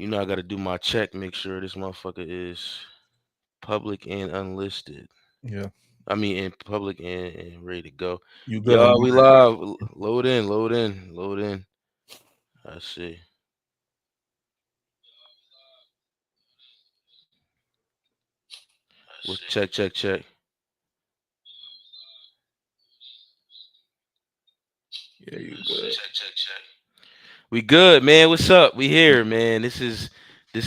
You know I gotta do my check, make sure this motherfucker is public and unlisted. Yeah, I mean, in public and ready to go. you good on Yo, my we end? live. Load in, load in, load in. I see. Well, check, check, check. Yeah, you good. We good, man. What's up? We here, man. This is the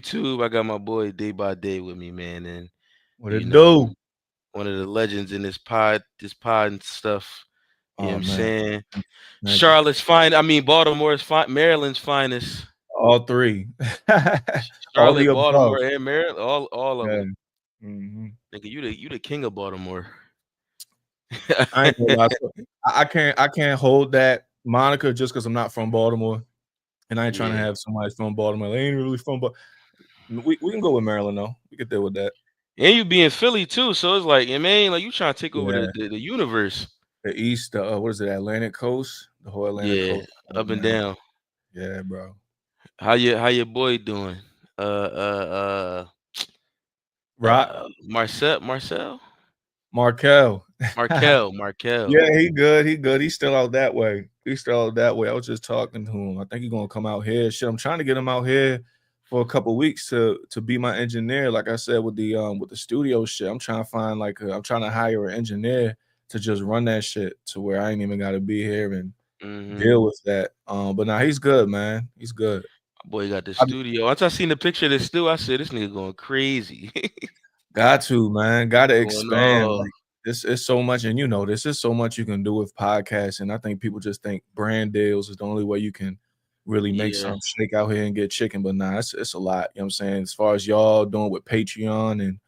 YouTube. I got my boy Day by Day with me, man, and What you it know do? one of the legends in this pod and stuff. You know what Oh I'm man, saying? thank you. Charlotte's fine. I mean, Baltimore's fine. Maryland's finest. All three, all the Charlotte, above. Baltimore, and Maryland. All of Yeah. them. hmm Nigga, you the king of Baltimore. I ain't gonna lie. So, I can't hold that moniker just because I'm not from Baltimore, and I ain't trying to Yeah. have somebody from Baltimore. They ain't really from, but we can go with Maryland though. We can deal with that. And you be in Philly too, so it's like, man, like you trying to take over Yeah, the universe. the East, what is it? Atlantic Coast, the whole Atlantic Yeah, Coast. up and Man, down. yeah, bro. How your boy doing? Rock, Marcel, Markel. Markel. Yeah, he good. He good. He's still out that way. He's still out that way. I was just talking to him. I think he's gonna come out here. Shit, I'm trying to get him out here for a couple weeks to be my engineer. Like I said with the studio shit, I'm trying to find I'm trying to hire an engineer to just run that shit to where I ain't even got to be here and Mm-hmm. deal with that. But now he's good, man. He's good. My boy got the I studio. Once I seen the picture of the stew, I said this nigga going crazy. got to, man. Got to Going expand. off. Like this is so much, and this is so much you can do with podcasts. And I think people just think brand deals is the only way you can really make Yeah, something shake out here and get chicken. But nah, it's a lot. You know what I'm saying? As far as y'all doing with Patreon and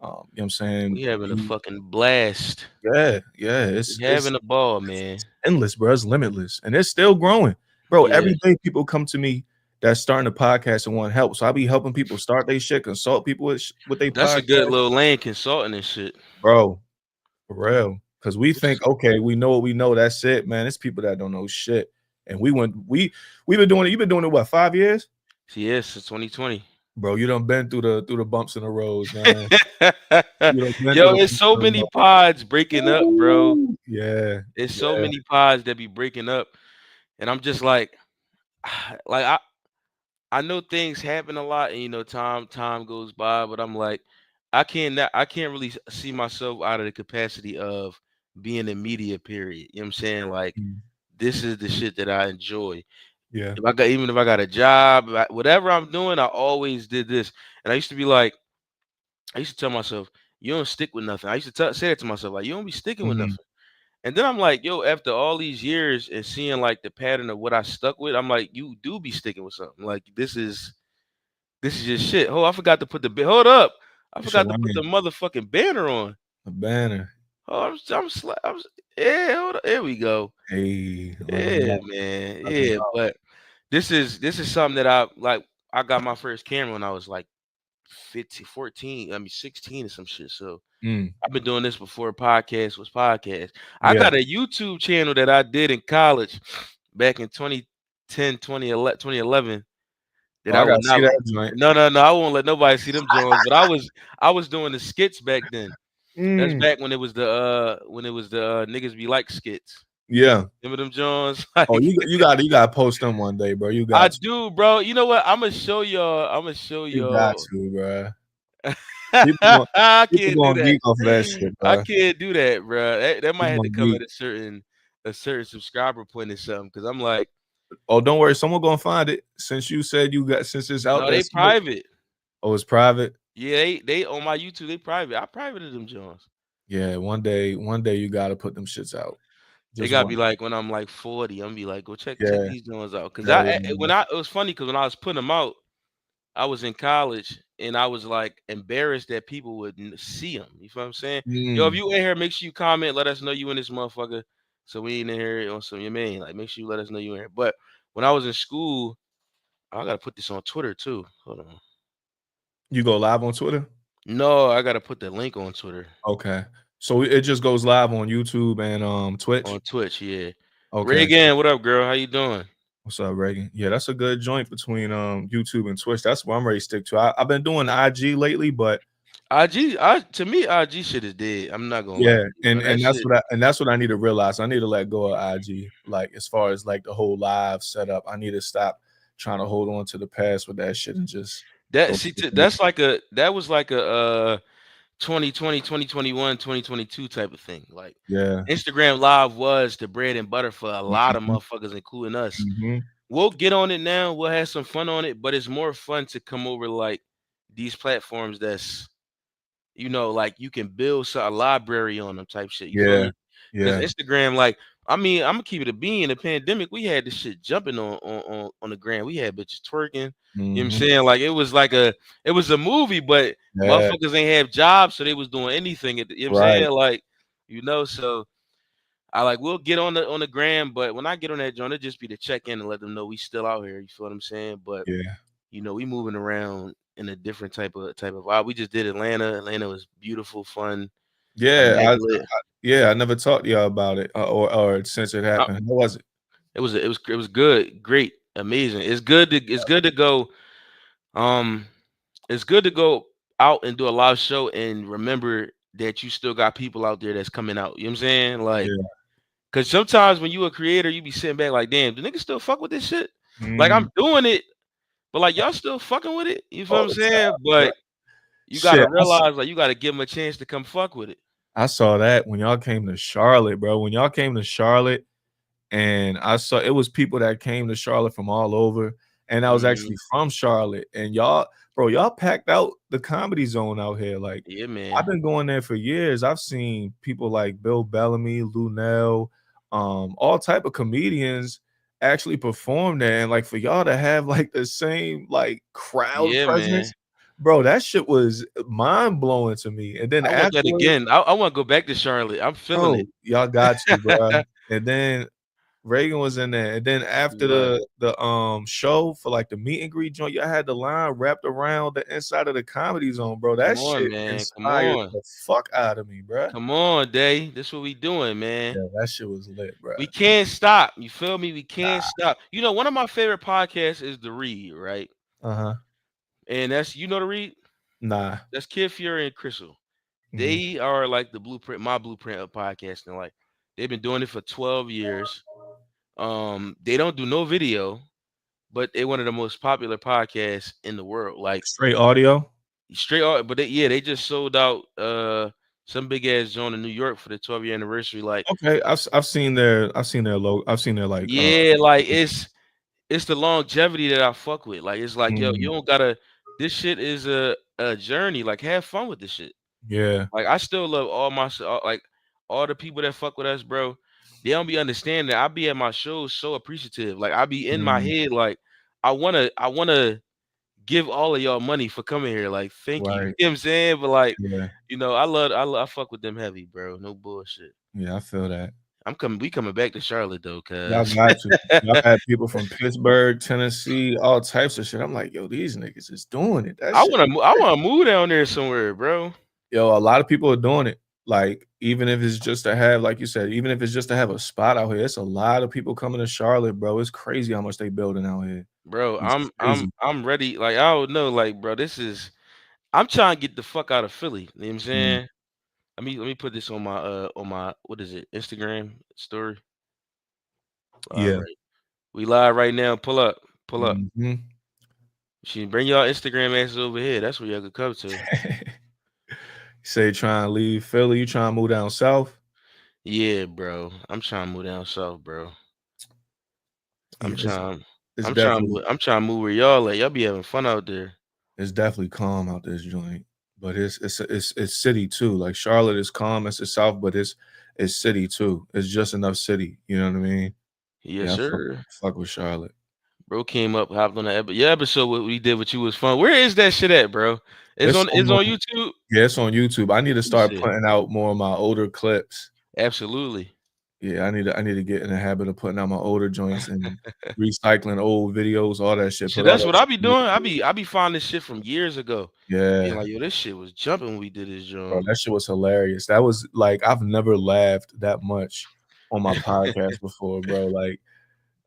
you know what I'm saying? we having a fucking blast. Yeah, We it's having a ball, man. endless, bro. It's limitless, and it's still growing, bro. Yeah, Every day, people come to me that's starting a podcast and want help. So I be helping people start their shit, consult people with their that's a podcast, good little lane consulting and shit. bro. For real. Because we think, okay, we know what we know. That's it, man. It's people that don't know shit. And we've been doing it. You've been doing it what, 5 years? Yes, it's 2020. Bro, you done been through the bumps in the roads, man. You done been through Yo, the it's bumps so in the many road. pods breaking up, bro. Ooh, yeah, It's so yeah. many pods that be breaking up, and I'm just like, like I know things happen a lot, and time goes by, but I'm like, I can't really see myself out of the capacity of being in media. Period. You know what I'm saying? Like Mm, this is the shit that I enjoy. yeah. Even if I got a job, whatever I'm doing, I always did this, and I used to be like, I used to tell myself, you don't stick with nothing. I used to say that to myself, like you don't be sticking with Mhm. nothing. And then I'm like, yo, after all these years and seeing like the pattern of what I stuck with, I'm like, you do be sticking with something. Like this is just shit. Oh, I forgot to put hold up. I It's your forgot to put the lane. motherfucking banner on. A banner. Oh, yeah, hold up. Here we go. Hey, let them Yeah, know. man. Let them Yeah, know. but this is something that I like. I got my first camera when I was like 15, 14, I mean 16 or some shit. So Mm, I've been doing this before podcast was podcast. I yeah. got a YouTube channel that I did in college back in 2010, 2011 that Oh, I I will gotta see not. that joint. No, I won't let nobody see them Jones. But I was doing the skits back then. That's Mm, back when it was the niggas be like skits. yeah. Remember them Jones? Oh, Like you gotta post them one day, bro. You I got to. do, bro. You know what? I'm gonna show y'all. I'm gonna show You got y'all. to, bro. People going I people can't do gonna that. geek off of that shit, I bro. can't do that, bro. That might People have to gonna come at geek. a certain subscriber point or something. Because I'm like, Oh, don't worry, someone gonna find it. Since you said since it's out no, there. they private. Oh, it's private. Yeah, they on my YouTube. They private. I privated them Jones. Yeah, one day you gotta put them shits out. They Just gotta one. be like when I'm like 40. I'm gonna be like, go check Yeah, these Jones out. Cause hell when yeah. I it was funny because when I was putting them out, I was in college and I was like embarrassed that people would see them. You feel what I'm saying? Yo, if Mm, you in here, make sure you comment. Let us know you in this motherfucker. So we ain't in here on some you mean. Like make sure you let us know you in here. But when I was in school, I gotta put this on Twitter too. Hold on. you go live on Twitter? No, I gotta put the link on Twitter. Okay. So it just goes live on YouTube and Twitch? On Twitch, yeah. Okay. Reagan, what up, girl? How you doing? What's up, Reagan? Yeah, that's a good joint between YouTube and Twitch. That's what I'm ready to stick to. I've been doing IG lately, but To me, IG shit is dead. I'm not gonna lie yeah, to you, bro. That shit. that's what I need to realize. I need to let go of IG. Like as far as like the whole live setup, I need to stop trying to hold on to the past with that shit and just That go see, to the that's like that was like a 2020, 2021, 2022 type of thing. Like yeah. Instagram Live was the bread and butter for a lot of Mhm, motherfuckers, including us. mhm. We'll get on it now. We'll have some fun on it, but it's more fun to come over like these platforms that's like you can build a library on them type shit. You feel Yeah, me? Because yeah. Instagram, like, I mean, I'm gonna keep it a bean. In the pandemic, we had this shit jumping on the gram. We had bitches twerking. You know what I'm Mhm. saying? Like it was a movie, but Yeah, motherfuckers ain't have jobs, so they was doing anything. You know what I'm right. saying? Like, so I like we'll get on the gram, but when I get on that joint, it just be to check in and let them know we still out here. You feel what I'm saying? But Yeah. we moving around in a different type of vibe. We just did Atlanta. Atlanta was beautiful, fun, Yeah, immaculate. yeah, I never talked to y'all about it, or since it Uh, happened. How was it? it was good, great, amazing. It's good to go. Um, it's good to go out and do a live show and remember that you still got people out there that's coming out. You know what I'm saying? Like, Yeah. cause sometimes when you a creator, you be sitting back like, damn, do niggas still fuck with this shit? Like Mm, I'm doing it, but like y'all still fucking with it. You feel what all I'm the saying? time, bro. But you gotta Shit, realize like you gotta give them a chance to come fuck with it. I saw that when y'all came to Charlotte, bro. When y'all came to Charlotte, and I saw it was people that came to Charlotte from all over, and I was actually Mhm. from Charlotte, and y'all, bro, y'all packed out the Comedy Zone out here. Like Yeah, I've man. been going there for years. I've seen people like Bill Bellamy, Lunel, all type of comedians actually perform there, and like for y'all to have like the same like crowd Yeah, man. presence, bro, that shit was mind blowing to me. And then I want that afterwards, again. I want to go back to Charlotte. I'm feeling oh, it. y'all got to, bro. And then Reagan was in there, and then He after was. the show for like the meet and greet joint, y'all had the line wrapped around the inside of the Comedy Zone, bro. Come That on, shit man. Come inspired on. the fuck out of me, bro. Come on, Day. This what we doing, man. Yeah, that shit was lit, bro. We can't stop. You feel me? We can't stop. One of my favorite podcasts is The Read, right? Uh-huh. And that's The Read? Nah. That's Kid Fury and Crystal. Mhm. They are like the blueprint, my blueprint of podcasting. Like they've been doing it for 12 years. They don't do no video, but they're one of the most popular podcasts in the world. Like Straight audio. straight out, but they just sold out some big ass joint in New York for the 12-year anniversary. Like, Okay, I've seen their logo. I've seen their like yeah, like it's the longevity that I fuck with. Like it's like, yo, you mm, don't gotta this shit is a journey. Like have fun with this shit. yeah. Like I still love like all the people that fuck with us, bro. They don't be understanding that I be at my shows so appreciative. Like I be in my Mm, head like I wanna give all of y'all money for coming here. Like, thank you. You right. know what I'm saying? But like, Yeah. I fuck with them heavy, bro. No bullshit. Yeah, I feel that. We coming back to Charlotte though, Y'all cuz got to. Y'all had people from Pittsburgh, Tennessee, all types of shit. I'm like, yo, these niggas is doing it. That shit. I wanna move down there somewhere, bro. Yo, a lot of people are doing it. Like, even if it's just to have, like you said, even if it's just to have a spot out here, it's a lot of people coming to Charlotte, bro. It's crazy how much they building out here. Bro, It's crazy. I'm ready. Like, I don't know, like, bro, I'm trying to get the fuck out of Philly. You know what I'm Mm, saying? Let me put this on my what is it, Instagram story. All yeah. right. We live right now. Pull up. Pull up. Mhm. She bring y'all Instagram asses over here. That's where y'all could come to. Say trying to leave Philly, you trying to move down south? Yeah, bro. I'm trying to move down south, bro. I'm Yeah, it's trying. it's I'm trying. definitely I'm trying to move where y'all at. Y'all be having fun out there, it's definitely calm out this joint. But it's city too. Like Charlotte is calm as the south, but it's city too. It's just enough city. You know what I mean? yes, Yeah, sir. fuck with Charlotte. Bro came up, hopped on the your episode. What we did with you was fun. Where is that shit at, bro? It's It's on. on It's on YouTube. yeah, it's on YouTube. I need to Let me start see. putting out more of my older clips. Absolutely. Yeah, I need to get in the habit of putting out my older joints and recycling old videos, all that shit. Shit, Put all that's that what I shit be on doing. YouTube. I be finding shit from years ago. Being Yeah, like, yo, this shit was jumping when we did this, bro, John. that shit was hilarious. That was like I've never laughed that much on my podcast before, bro. Like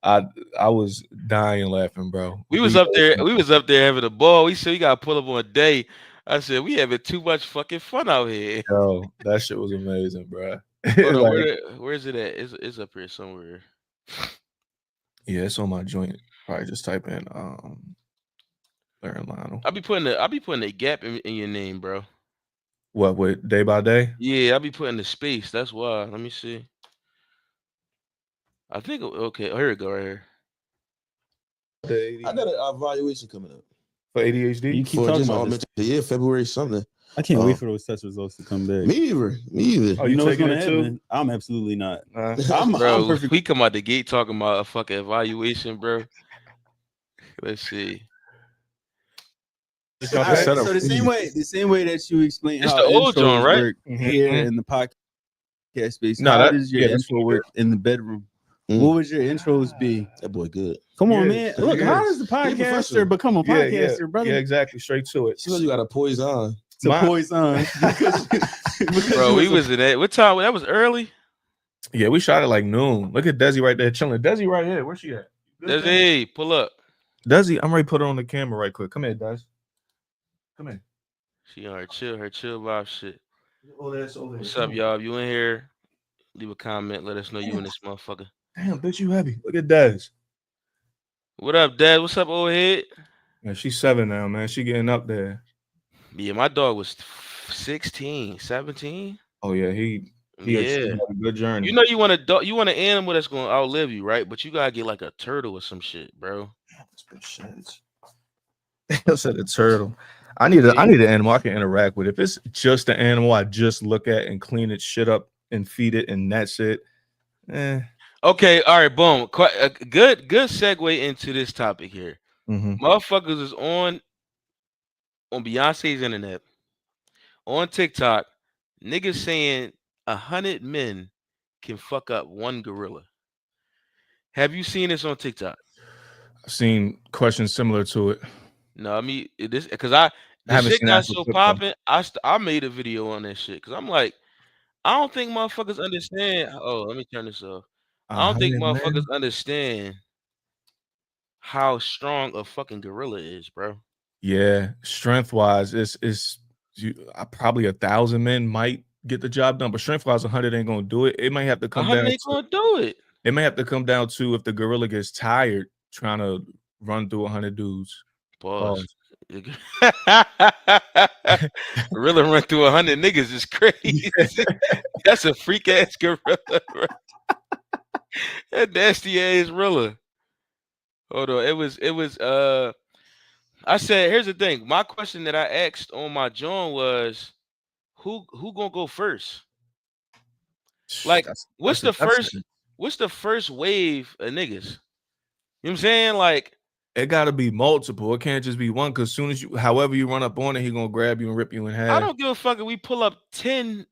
I I was dying laughing, bro. We was B up there. We was up there having a ball. We said we gotta pull up on a day. I said we having too much fucking fun out here. yo, that shit was amazing, bro. Hold on, Like, where is it at? It's up here somewhere. yeah, it's on my joint. Probably just type in Larry Lionel. I be putting a gap in your name, bro. What with day by day? Yeah, I be putting the space. That's why. Let me see. I think okay. Oh, here we go. Right here. The I got an evaluation coming up for ADHD. You keep for talking just about this. augmented. Yeah, February something. I can't wait for those test results to come back. Me either. Me either. Oh, You you know what's taking gonna it too? happen? I'm absolutely not. I'm Bro, perfect. we come out the gate talking about a fucking evaluation, bro. Let's see. just All got right, the setup. so the same way that you explain It's how the old John, intros right? work here in the podcast space, No, how that- does your yeah, that's intro work in the bedroom? Mm. What would your intros be? That boy good. Come on, Yeah, man. he Look, how is. does the He professional. podcaster become a Yeah, podcaster, brother? Yeah, exactly. Straight to it. She knows you got a poison. To My- poison. because Bro, you we a- was in that. What time? That was early. Yeah, we shot it like noon. Look at Desi right there chilling. Desi right here. Where's she at? There's hey, pull up. Desi, I'm ready to put her on the camera right quick. Come here, Des. Come here. She on her chill vibe shit. Oh, that's over What's up, y'all? If you in here, leave a comment. Let us know you in this motherfucker. Damn, bitch, you heavy. Look at Des. What up, Dad? What's up, old head? Yeah, she's 7 now, man. She getting up there. Yeah, my dog was 16, 17. Oh yeah, he Yeah. had a good journey. You know you want a dog, you want an animal that's gonna outlive you, right? But you gotta get like a turtle or some shit, bro. I said a turtle. I need an animal I can interact with. If it's just an animal I just look at and clean its shit up and feed it and that's it. Okay, all right, boom. Quite a good segue into this topic here. Motherfuckers is on Beyonce's internet, on TikTok, niggas saying 100 men can fuck up one gorilla. Have you seen this on TikTok? I've seen questions similar to it. No, I mean this because the haven't shit seen got actual so clip, though. popping. I made a video on that shit because I'm like, I don't think motherfuckers understand. Oh, let me turn this off. I don't think 100 motherfuckers men? understand how strong a fucking gorilla is, bro. Yeah, strength wise, probably 1,000 men might get the job done, but strength wise, 100 ain't gonna do it. It might have to come 100 down. ain't gonna do it. It may have to come down to if the gorilla gets tired trying to run through 100 dudes. Pause. Gorilla run through 100 niggas is crazy. That's a freak ass gorilla, bro. That nasty ass gorilla. Hold on. It was I said, here's the thing. My question that I asked on my John was who gonna go first? Like, what's the first wave of niggas? You know what I'm saying? Like, it gotta be multiple. It can't just be one because soon as however you run up on it, he gonna grab you and rip you in half. I don't give a fuck if we pull up 10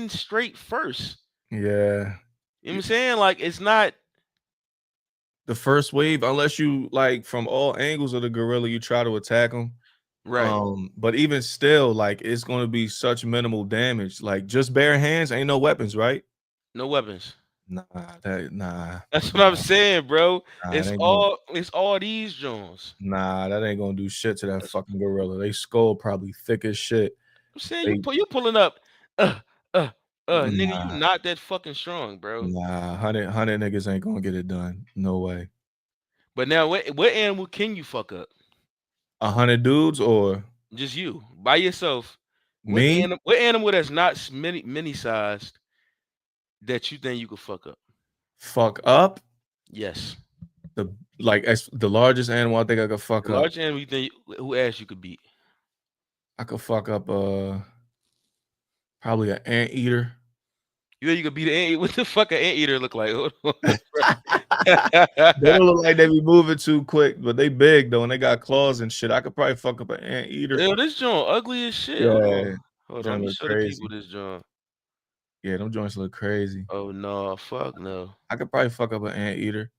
straight first. Yeah. You know what I'm saying? Like, it's not the first wave, unless you like from all angles of the gorilla, you try to attack him. right. But even still, like it's gonna be such minimal damage. Like just bare hands, ain't no weapons, right? No weapons. Nah. That's what I'm saying, bro. Nah, It's all these Jones. Nah, that ain't gonna do shit to that fucking gorilla. They skull probably thick as shit. I'm saying you pulling up, nigga, you not that fucking strong, bro. Nah, 100 niggas ain't gonna get it done. No way. But now, what animal can you fuck up? 100 dudes or just you by yourself? Me? What animal that's not mini sized that you think you could fuck up? Fuck up? Yes. The largest animal I think I could fuck up. Large animal you think who ass you could beat? I could fuck up probably an anteater. You think you could beat an anteater? What the fuck an anteater look like? Hold on. They don't look like they be moving too quick, but they big though, and they got claws and shit. I could probably fuck up an anteater. Yo, this joint ugly as shit. Yeah, hold on. Let me show the people this joint. Yeah, them joints look crazy. Oh no, fuck no. I could probably fuck up an anteater.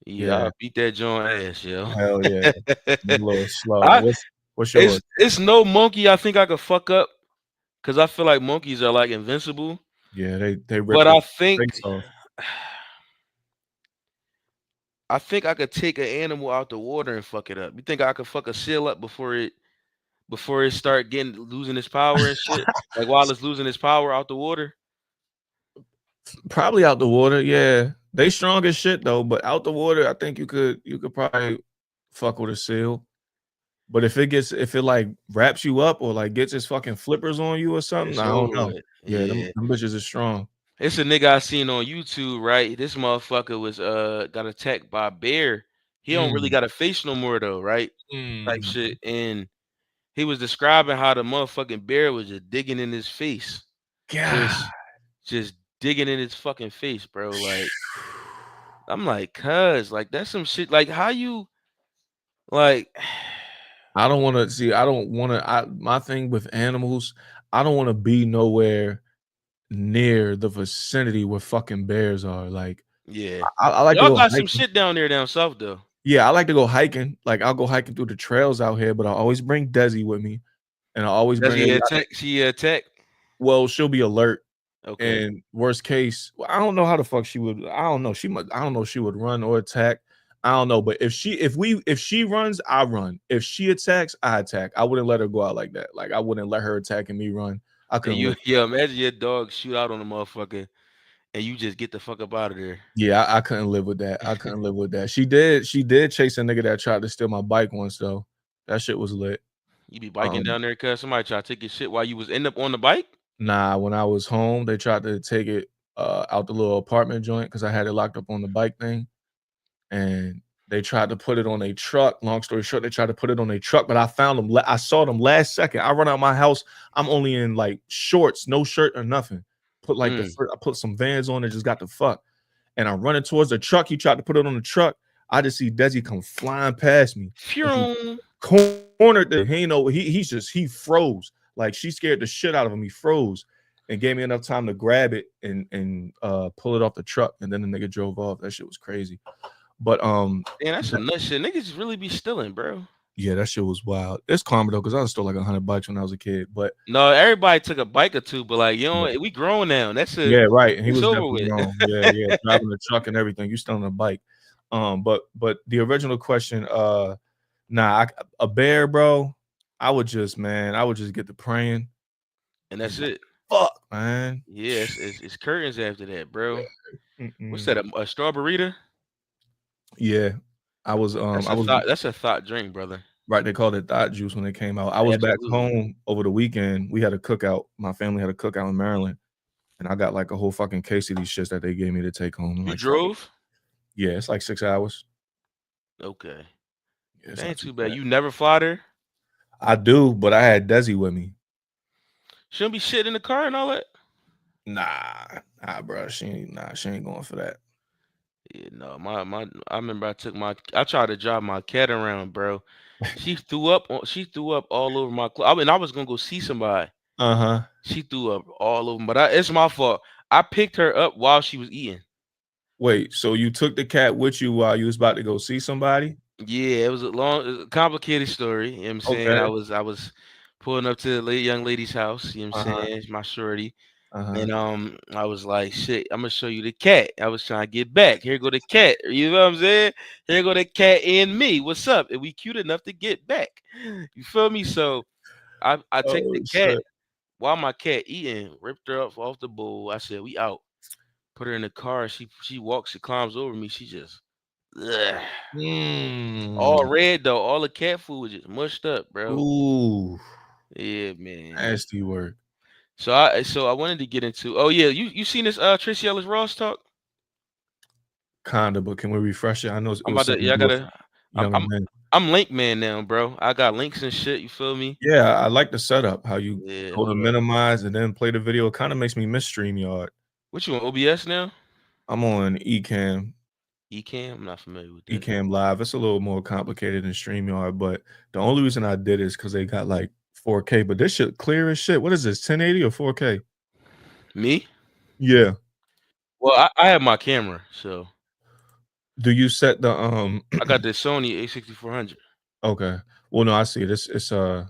Yeah, I'll beat that joint ass, yo. Hell yeah. A little slow. What's yours? It's no monkey I think I could fuck up because I feel like monkeys are like invincible. Yeah, they rip but I think off. I think I could take an animal out the water and fuck it up. You think I could fuck a seal up before it start getting losing its power and shit? Like while it's losing its power out the water? Probably out the water, yeah. They strong as shit though, but out the water, I think you could probably fuck with a seal. But if it like wraps you up or like gets its fucking flippers on you or something, It's I don't over know. with. Yeah, Yeah. them bitches are strong. It's a nigga I seen on YouTube, right? This motherfucker was got attacked by a bear. He don't really Mm, got a face no more though, right? Type mm. shit. And he was describing how the motherfucking bear was just digging in his face. God. Just digging in his fucking face, bro. Like I'm like, cuz, like that's some shit. Like how you like I don't want to see. I don't want to. My thing with animals, I don't want to be nowhere near the vicinity where fucking bears are. Like, yeah. I like to Y'all go got some hiking. shit down there down south though. Yeah, I like to go hiking. Like, I'll go hiking through the trails out here, but I always bring Desi with me, and I always Does bring her. he attack? She attack? Well, she'll be alert. Okay. And worst case, well, I don't know how the fuck she would. I don't know. I don't know if she would run or attack. I don't know. But if she runs, I run. If she attacks, I attack. I wouldn't let her go out like that. Like I wouldn't let her attack and me run. I And couldn't you live. yeah, imagine your dog shoot out on the motherfucker and you just get the fuck up out of there. Yeah, I couldn't live with that. I couldn't live with that. She did chase a nigga that tried to steal my bike once though. That shit was lit. You be biking down there cuz somebody try to take your shit while you was end up on the bike? Nah, when I was home, they tried to take it out the little apartment joint because I had it locked up on the bike thing. And they tried to put it on a truck. Long story short, they tried to put it on a truck, but I found them. I saw them last second. I run out my house. I'm only in like shorts, no shirt or nothing. I put some Vans on and just got the fuck. And I'm running towards the truck. He tried to put it on the truck. I just see Desi come flying past me. And he cornered the he froze. Like she scared the shit out of him. He froze and gave me enough time to grab it and pull it off the truck. And then the nigga drove off. That shit was crazy. But Man, that's some nut shit. Niggas really be stealing, bro. yeah, that shit was wild. It's karma though, because I stole like 100 bikes when I was a kid. But No, everybody took a bike or two, but like you know, we grown now. That's it. yeah, right. And he It's was over definitely with. wrong. Yeah, driving the truck and everything. You still on a bike. But the original question, a bear, bro. I would just get to praying. And that's it. Fuck, man. Yeah, it's curtains after that, bro. What's Mm-mm. that? A strawberry? Yeah, That's a thought drink, brother. right. They called it thought juice when it came out. I was back home over the weekend. We had a cookout. My family had a cookout in Maryland, and I got like a whole fucking case of these shits that they gave me to take home. You like, drove? Yeah, it's like 6 hours. Okay. Yeah, That ain't too bad. You never fly there? I do, but I had Desi with me. Shouldn't be shit in the car and all that. Nah, bro. She ain't going for that. Yeah, no, I remember I tried to drive my cat around, bro. She threw up all over my clothes. I mean, I was gonna go see somebody. She threw up all over, but it's my fault. I picked her up while she was eating. Wait, so you took the cat with you while you was about to go see somebody? Yeah, it was a complicated story. You know what I'm saying? Okay. I was pulling up to the young lady's house, you know what I'm saying? My shorty. And I was like, shit, I'm gonna show you the cat. I was trying to get back. Here go the cat. You know what I'm saying? Here go the cat and me. What's up? And we cute enough to get back. You feel me? So I take the cat shit. while my cat eating, ripped her up off the bowl. I said, we out. Put her in the car. She walks, she climbs over me. She just ugh. All red though. All the cat food was just mushed up, bro. Ooh. Yeah, man. Nasty work. So I wanted to get into. Oh yeah, you seen this Tracee Ellis Ross talk? Kinda, but can we refresh it? I know it I'm was about to. something Yeah, I good gotta. for younger men. I'm link man now, bro. I got links and shit. You feel me? Yeah, I like the setup. How you Yeah. go to minimize and then play the video. It kind of makes me miss StreamYard. What you on OBS now? I'm on Ecamm. Ecamm? I'm not familiar with that. Ecamm Live. It's a little more complicated than StreamYard, but the only reason I did is because they got like 4K. But this shit clear as shit. What is this? 1080 or 4K? Me? Yeah. Well, I have my camera, so. Do you set the I got the Sony A6400. Okay. Well, no, I see it. It's I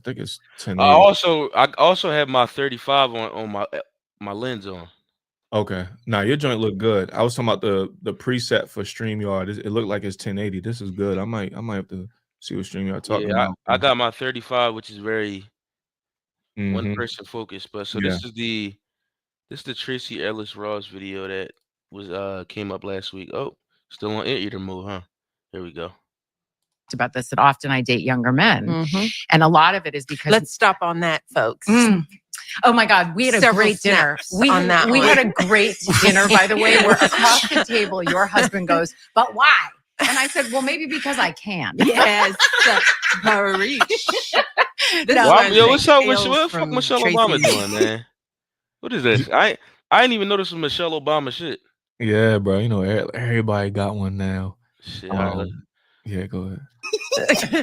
think it's 1080. I also have my 35 on my lens on. Okay. Now your joint look good. I was talking about the preset for StreamYard. It looked like it's 1080. This is good. I might have to see what StreamYard talking Yeah, about. I got my 35, which is very one Mm-hmm. person focused. But so Yeah. this is the Tracee Ellis Ross video that was came up last week. Oh, still on eater mode, huh? There we go. About this that often I date younger men. Mhm. And a lot of it is because Let's stop on that, folks. Oh my God, we had a Several great dinner. snaps We on that we one. had a great dinner, by the way, where across the table, your husband goes, "But why?" And I said, "Well, maybe because I can." Yes, Paris. This No, Well, one yo, what's up? hails What the fuck from Michelle Obama Tracee's- doing, man? What is this? I didn't even notice Michelle Obama shit. Yeah, bro. You know, everybody got one now. Shit, all right. Yeah, go ahead.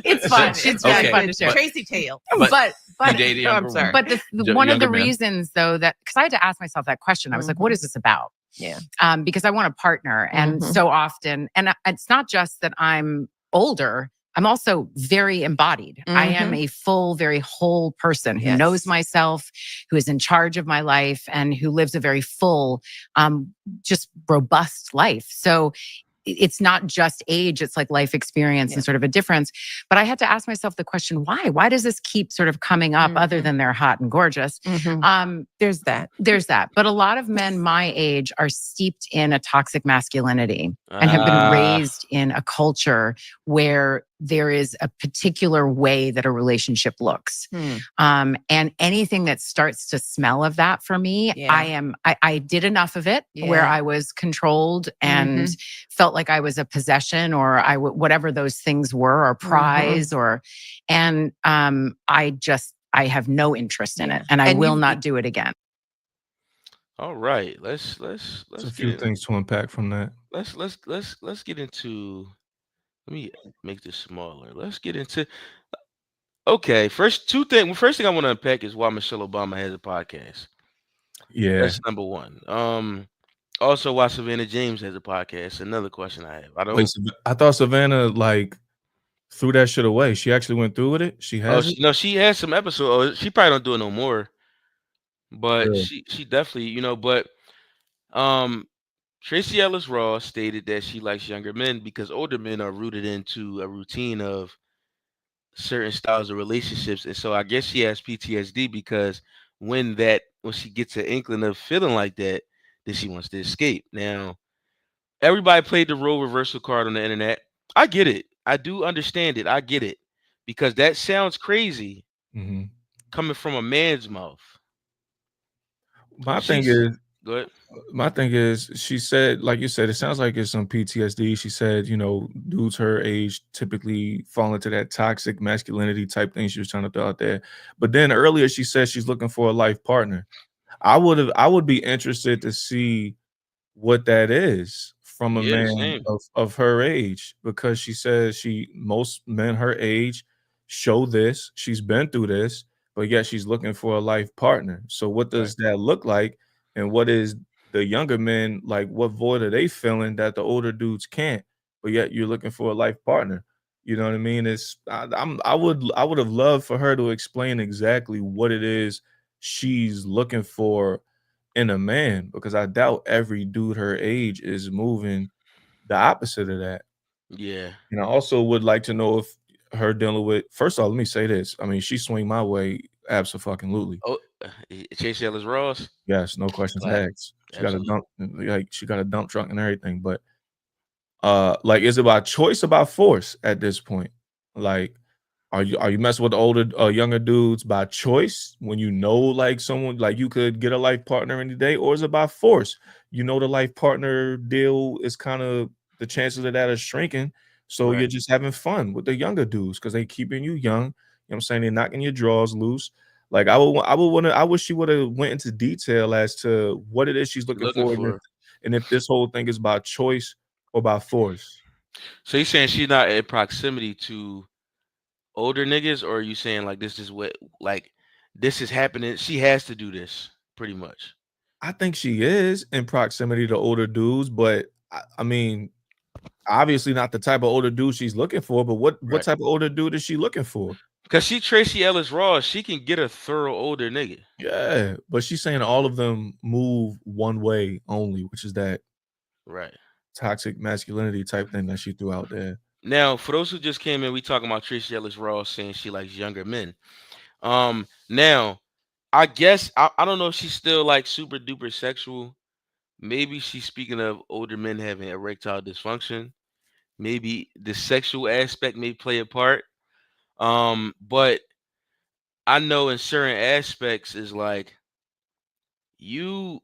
It's fun. It's very Okay, fun to share. Tracy Tale. But You dated I'm younger sorry. women. But Yo- one of the younger men. reasons, though, that because I had to ask myself that question, I was like, "What is this about?" Yeah. Because I want a partner, and Mhm. so often, and it's not just that I'm older. I'm also very embodied. I am a full, very whole person who Yes. knows myself, who is in charge of my life, and who lives a very full, just robust life. So it's not just age, it's like life experience and sort of a difference. But I had to ask myself the question, why? Why does this keep sort of coming up other than they're hot and gorgeous? There's that. There's that. But a lot of men my age are steeped in a toxic masculinity and have been raised in a culture where there is a particular way that a relationship looks. And anything that starts to smell of that for me, Yeah. I did enough of it where Yeah. I was controlled and felt like I was a possession or whatever those things were, or prize, and I have no interest in it, and I And will you've- not do it again. All right, let's There's a get few in- things to unpack from that. let's get into. Let me make this smaller. Let's get into. Okay, first thing I want to unpack is why Michelle Obama has a podcast. Yeah. That's number one. Also why Savannah James has a podcast. Another question I have. I don't. Wait, I thought Savannah like threw that shit away. She actually went through with it. She Oh, has it. no, she has some episodes. She probably don't do it no more. But Yeah. she definitely, but Tracee Ellis Ross stated that she likes younger men because older men are rooted into a routine of certain styles of relationships. And so I guess she has PTSD because when she gets an inkling of feeling like that, then she wants to escape. Now, everybody played the role reversal card on the internet. I get it. I do understand it. I get it. Because that sounds crazy coming from a man's mouth. My thing is, go ahead. My thing is, she said, like you said, it sounds like it's some PTSD. She said, dudes her age typically fall into that toxic masculinity type thing she was trying to throw out there. But then earlier she said she's looking for a life partner. I would be interested to see what that is from a man of her age, because she says most men her age show this. She's been through this, but yet she's looking for a life partner. So what does that look like? And what is the younger men like? What void are they filling that the older dudes can't? But yet you're looking for a life partner. You know what I mean? I would have loved for her to explain exactly what it is she's looking for in a man, because I doubt every dude her age is moving the opposite of that. Yeah. And I also would like to know if her dealing with, first of all, let me say this. I mean, she swing my way absolutely. Oh, Tracee Ellis Ross. Yes, no questions asked. She got a dump truck and everything. But like, is it about choice, about force at this point? Like, are you messing with the older, younger dudes by choice when like someone, like you could get a life partner any day, or is it by force? The life partner deal is kind of, the chances of that are shrinking. So you're just having fun with the younger dudes because they keeping you young. You know what I'm saying? They're knocking your drawers loose. Like I wish she would have went into detail as to what it is she's looking for. And if this whole thing is about choice or by force. So you're saying she's not in proximity to older niggas, or are you saying like this is what, like, this is happening? She has to do this pretty much. I think she is in proximity to older dudes, but I mean, obviously not the type of older dude she's looking for. But what type of older dude is she looking for? Cause she Tracee Ellis Ross, she can get a thorough older nigga. Yeah, but she's saying all of them move one way only, which is that Right. toxic masculinity type thing that she threw out there. Now, for those who just came in, we talking about Tracee Ellis Ross saying she likes younger men. Now, I guess I don't know if she's still like super duper sexual. Maybe she's speaking of older men having erectile dysfunction. Maybe the sexual aspect may play a part. But I know in certain aspects is like you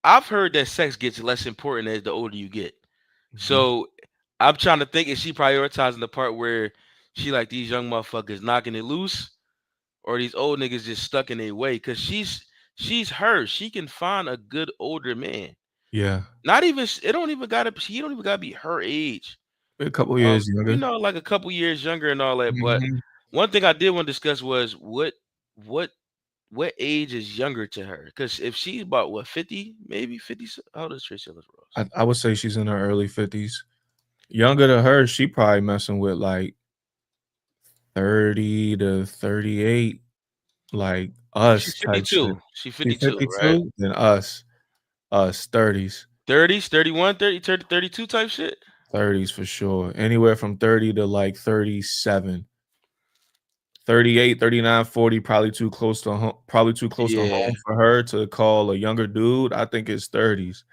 I've heard that sex gets less important as the older you get. Mhm. So I'm trying to think, is she prioritizing the part where she like these young motherfuckers knocking it loose, or these old niggas just stuck in their way? Cause she's her. She can find a good older man. Yeah, Not even it don't even gotta he don't even gotta be her age. a couple years younger. Like a couple years younger and all that. But Mhm. one thing I did want to discuss was what what age is younger to her? Because if she's about what 50, maybe 50, how old is Tracee Ellis Ross? I would say she's in her early 50s. Younger to her, she probably messing with like 30 to 38, like us She's type shit. 52. She's She 52, right? 52, then us 30s. 30s, 31, 30, 30, 32 type shit. 30s for sure. Anywhere from 30 to like 37. 38, 39, 40, probably too close to home, Yeah. for her to call a younger dude. I think it's 30s.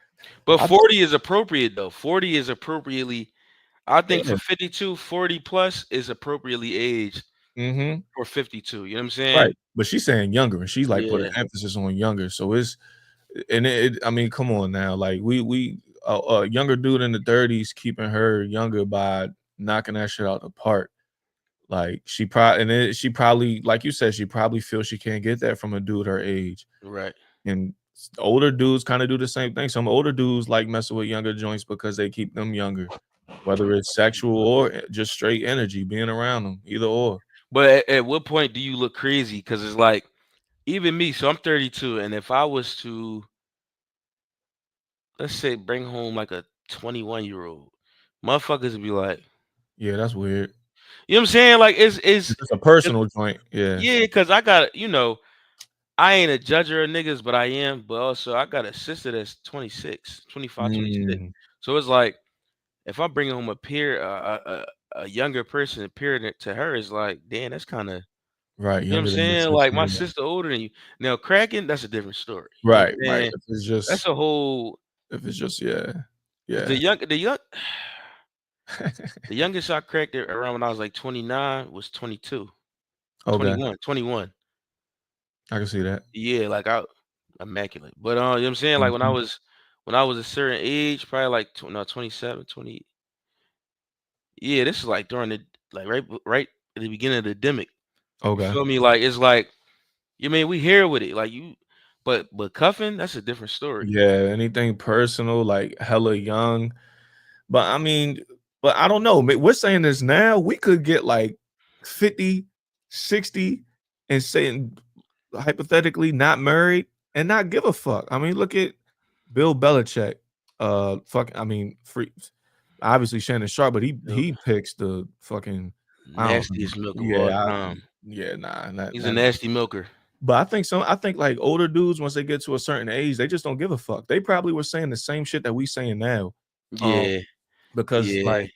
But I 40 is appropriate though. 40 is appropriately, I think Yeah. for 52, 40 plus is appropriately aged Mm-hmm. for 52. You know what I'm saying? Right. But she's saying younger, and she's like putting Yeah. emphasis on younger. So it's and I mean, come on now. Like we a younger dude in the 30s keeping her younger by knocking that shit out the park. Like she probably, like you said, she probably feels she can't get that from a dude her age. Right. And older dudes kind of do the same thing. Some older dudes like messing with younger joints because they keep them younger, whether it's sexual or just straight energy, being around them, either or. But at what point do you look crazy? Because it's like, even me, so I'm 32, and if I was to, let's say, bring home like a 21-year-old, motherfuckers would be like, Yeah, that's weird. you know what I'm saying? Like, It's a personal joint. Yeah. yeah, because I got, I ain't a judger of niggas, but I am. But also, I got a sister that's 26, 25, 26. Mm, So it's like, if I'm bringing home a peer, a younger person, a peer to her, is like, damn, that's kind of, right. you know what I'm Younger than your saying? sister. Like, my Yeah. sister older than you. Now, cracking, that's a different story. You know Right, what I'm right. saying? That's a whole, Yeah. because Yeah. the youngest I cracked it around when I was like 29 was 22, Okay. 21. I can see that. Yeah, like I immaculate. But you know what I'm saying? Like Mhm. when I was a certain age, probably like no, 27, 20. Yeah, this is like during the like right at the beginning of the demic. You Okay. feel me? Like it's like you mean we here with it. Like you but cuffing, that's a different story. Yeah, anything personal, like hella young. But I mean, but I don't know. We're saying this now. We could get like 50, 60 and saying hypothetically not married and not give a fuck. I mean, look at Bill Belichick. I mean, free obviously Shannon Sharp, but Nope. he picks the fucking I don't know. Nastiest milk of all Yeah, time. yeah, nah, not, He's a not nasty milker. but I think like older dudes, once they get to a certain age, they just don't give a fuck. They probably were saying the same shit that we saying now. Um, Yeah. because Yeah. like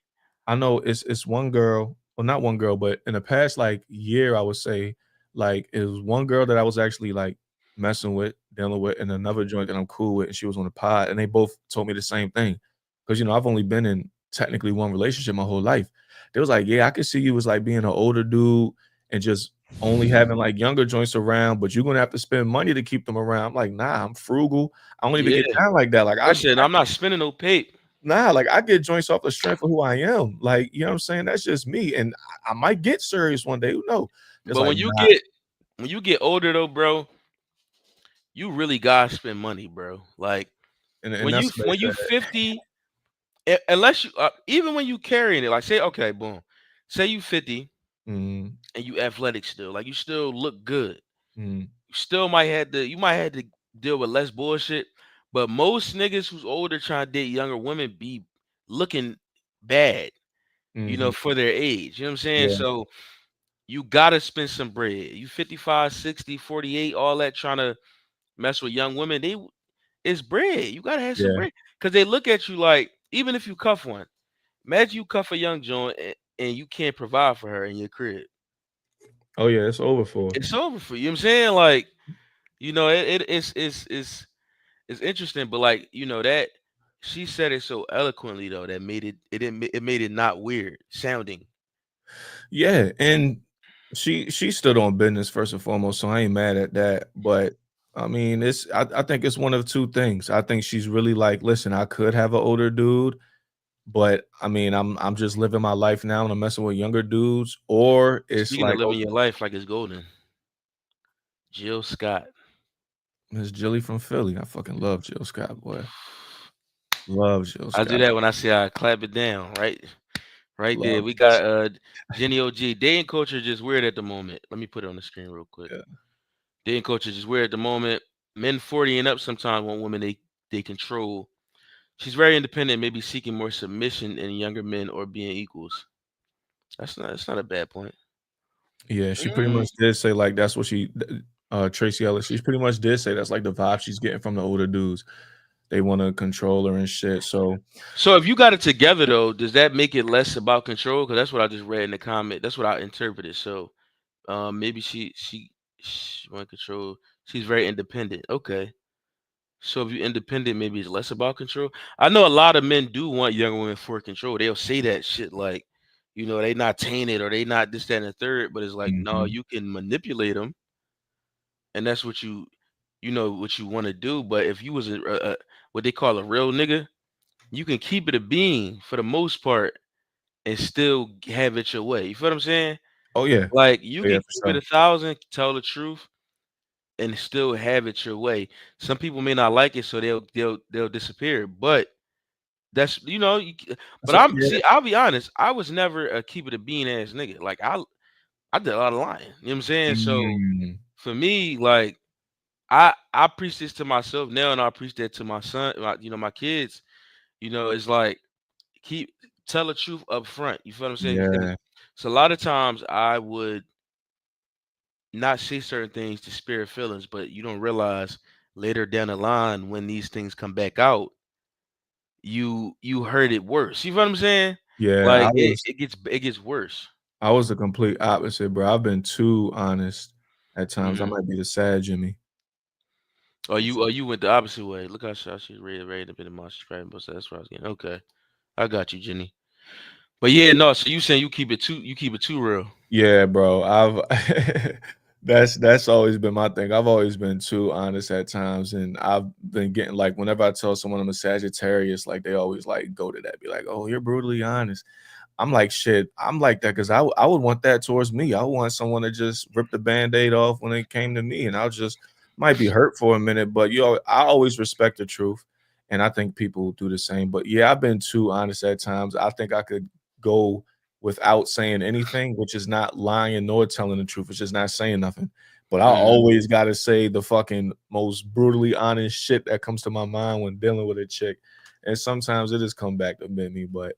I know it's one girl, well, not one girl, but in the past like year, I would say like it was one girl that I was actually like messing with, dealing with, and another joint that I'm cool with, and she was on the pod, and they both told me the same thing. Because I've only been in technically one relationship my whole life. They was like, yeah, I could see you as like being an older dude and just only having like younger joints around, but you're gonna have to spend money to keep them around. I'm like, nah, I'm frugal. I don't even Yeah. get down like that. Like Listen, I'm not spending no pape. nah, like I get joints off the strength of who I am. Like, you know what I'm saying? That's just me. And I might get serious one day. Who knows? It's But like, when you nah. get older though, bro, you really gotta spend money, bro. Like And that's what when they you said. 50, unless you even when you carrying it, like say okay, boom, say you 50 Mm, and you athletic still, like you still look good. mm, You still you might have to deal with less bullshit. But most niggas who's older trying to date younger women be looking bad, mhm. for their age. You know what I'm saying? Yeah. So you gotta spend some bread. You 55, 60, 48, all that trying to mess with young women. It's bread. You gotta have some Yeah. bread. Cause they look at you like, even if you cuff one, imagine you cuff a young joint and you can't provide for her in your crib. Oh yeah, it's over for. It's over for you. You know what I'm saying? Like, it's interesting, but like, that she said it so eloquently though that it made it not weird sounding. Yeah, and she stood on business first and foremost, so I ain't mad at that. But I mean, I think it's one of two things. I think she's really like, listen, I could have an older dude, but I mean, I'm just living my life now and I'm messing with younger dudes, or it's Speaking of like, oh, living your life like it's golden, Jill Scott. Miss Jilly from Philly. I fucking love Jill Scott, boy. Love Jill I do Scott. that when I say I clap it down, right? Right there. Love. We got Jenny OG. Dating culture just weird at the moment. Let me put it on the screen real quick. Yeah. Dating culture just weird at the moment. Men 40 and up sometimes want women they control. She's very independent, maybe seeking more submission in younger men or being equals. That's not a bad point. Yeah, she pretty much did say like that's what Tracee Ellis. She pretty much did say that's like the vibe she's getting from the older dudes. They want to control her and shit. So So if you got it together though, does that make it less about control? Because that's what I just read in the comment. That's what I interpreted. So maybe she want control. She's very independent. Okay. So if you're independent, maybe it's less about control. I know a lot of men do want young women for control. They'll say that shit like, they not tainted or they not this, that, and the third. But it's like, no, mhm. you can manipulate them, and that's what what you want to do. But if you was a what they call a real nigga, you can keep it a bean for the most part and still have it your way. You feel what I'm saying? Oh yeah, Like you yeah can for keep it sure. 1,000, tell the truth, and still have it your way. Some people may not like it, so they'll disappear. But that's but So, I'm yeah, see, I'll be honest, I was never a keep it a bean ass nigga. Like I did a lot of lying. You know what I'm saying? So mm, for me, like I preach this to myself now, and I preach that to my son, my kids. It's like keep tell the truth up front. You feel what I'm saying? Because yeah, so a lot of times I would not say certain things to spare feelings, but you don't realize later down the line when these things come back out, you heard it worse. You feel what I'm saying? yeah. Like it gets worse. I was the complete opposite, bro. I've been too honest at times. I Hmm. might be the sad Jimmy. Or you went the opposite way. Look how she's ready to be the monster. So that's what I was getting. Okay, I got you, Jenny. But yeah, no. So you saying you keep it too real? Yeah, bro. I've that's always been my thing. I've always been too honest at times, and I've been getting like whenever I tell someone I'm a Sagittarius, like they always like go to that, be like, "Oh, you're brutally honest." I'm like, shit. I'm like that because I would want that towards me. I want someone to just rip the band-aid off when it came to me, and I'll just might be hurt for a minute, but I always respect the truth, and I think people do the same. But yeah, I've been too honest at times. I think I could go without saying anything, which is not lying nor telling the truth. It's just not saying nothing. But I Hmm. always got to say the fucking most brutally honest shit that comes to my mind when dealing with a chick. And sometimes it has come back to bit me, but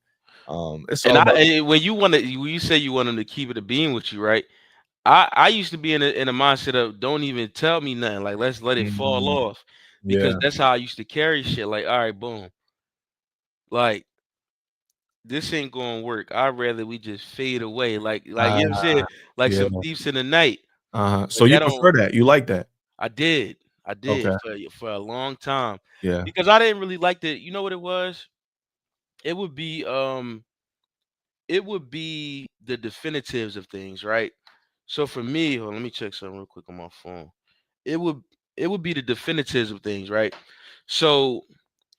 it's all about. When you say you want them to keep it a being with you, right? I used to be in a mindset of don't even tell me nothing. Like let's let it fall Mhm. off because Yeah. that's how I used to carry shit. Like all right, boom, like this ain't gonna work. I'd rather we just fade away. Like you know what I'm saying? Ah, Like yeah. some thieves in the night. Uh-huh. But So you that don't. prefer that? You like that? I did. I did Okay. for a long time Yeah. because I didn't really like the. You know what it was? It would be um. It would be the definitives of things, right? So for me, hold on, let me check something real quick on my phone. It would it would be the definitives of things, right? So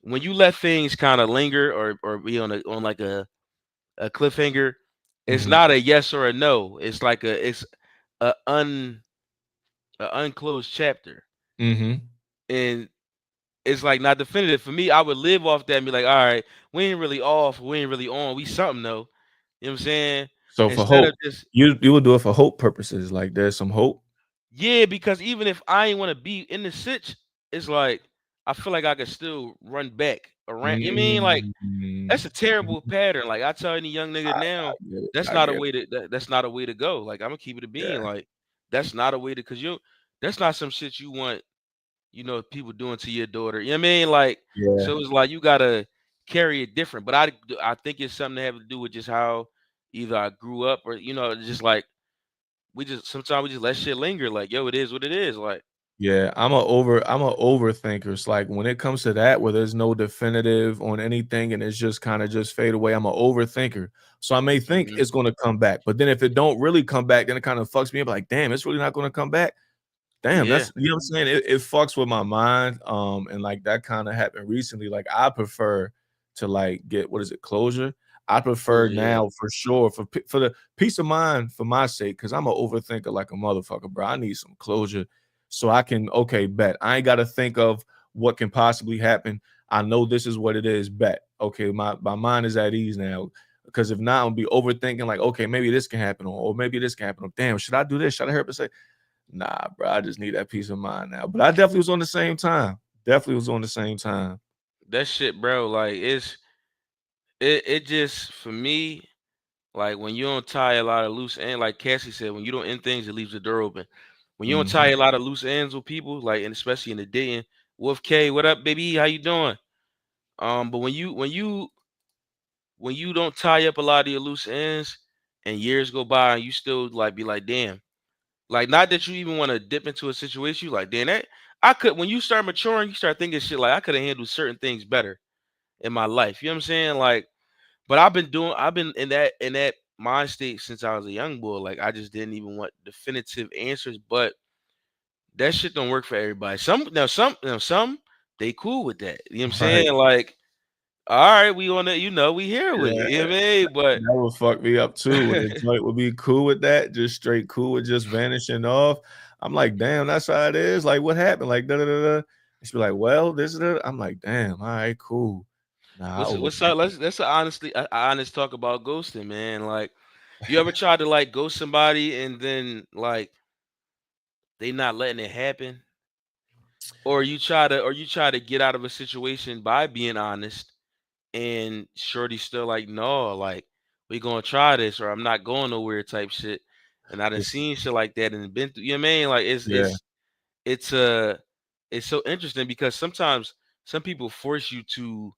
when you let things kind of linger or be on like a cliffhanger, it's Mhm. not a yes or a no. It's like it's a un a unclosed chapter. Mhm. And it's like not definitive. For me, I would live off that and be like, all right, we ain't really off, we ain't really on, we something though. You know what I'm saying? So for Instead of hope, just you would do it for hope purposes. Like there's some hope. yeah, because even if I ain't want to be in the sitch, it's like I feel like I could still run back around. You mean like that's a terrible Mhm. pattern. Like I tell any young I, nigga I now, get it. that's I not a get it. way to that's not a way to go. Like I'm gonna keep it a being. Yeah. Like that's not a way to cause you that's not some shit you want, people doing to your daughter. You know what I mean? Like Yeah. so it's like you gotta carry it different. But I think it's something to have to do with just how either I grew up or just like we just sometimes we just let shit linger. Like yo, it is what it is. Like Yeah, I'm a overthinker. It's like when it comes to that, where there's no definitive on anything and it's just kind of just fade away. I'm an overthinker. So I may think mhm. it's gonna come back, but then if it don't really come back, then it kind of fucks me up. Like, damn, it's really not gonna come back. Damn, Yeah, that's you know what I'm saying? It fucks with my mind. And like that kind of happened recently. Like I prefer to like get what is it, closure. I prefer closure. Yeah, now for sure for the peace of mind for my sake, because I'm an overthinker like a motherfucker, bro. I need some closure so I can bet. I ain't gotta think of what can possibly happen. I know this is what it is, bet. Okay, my mind is at ease now. Because if not, I'll be overthinking, like, okay, maybe this can happen, or maybe this can happen. Or, damn, should I do this? Should I hurt? Say, nah, bro, I just need that peace of mind now. But I definitely was on the same time. Definitely was on the same time. that shit, bro. Like it just for me. Like when you don't tie a lot of loose ends, like Cassie said, when you don't end things, it leaves the door open. When you don't tie Mhm. a lot of loose ends with people, like and especially in the dating, Wolf K, what up, baby? How you doing? But when you don't tie up a lot of your loose ends and years go by and you still like be like, damn, like not that you even want to dip into a situation, you like, damn, that I could when you start maturing, you start thinking shit like I could have handled certain things better in my life. You know what I'm saying? Like but I've been in that mind state since I was a young boy. Like I just didn't even want definitive answers. But that shit don't work for everybody. Some they cool with that. You know what I'm Right. saying? Like, all right, we on it, we here with it. Yeah. You know what I mean? But That would fuck me up too. When the joint would be cool with that, just straight cool with just vanishing off. I'm like, damn, that's how it is. Like, what happened? Like, da da da da. She'd be like, well, this is it. I'm like, damn, all right, cool. Nah, I what's up? overthink it. Let's a honest talk about ghosting, man. Like, you ever tried to like ghost somebody and then like they not letting it happen? Or you try to get out of a situation by being honest and shorty still like, no, like we gonna try this or I'm not going nowhere type shit. And I done Yeah, seen shit like that and been through, you know what I mean? Like yeah, it's uh it's so interesting because sometimes some people force you to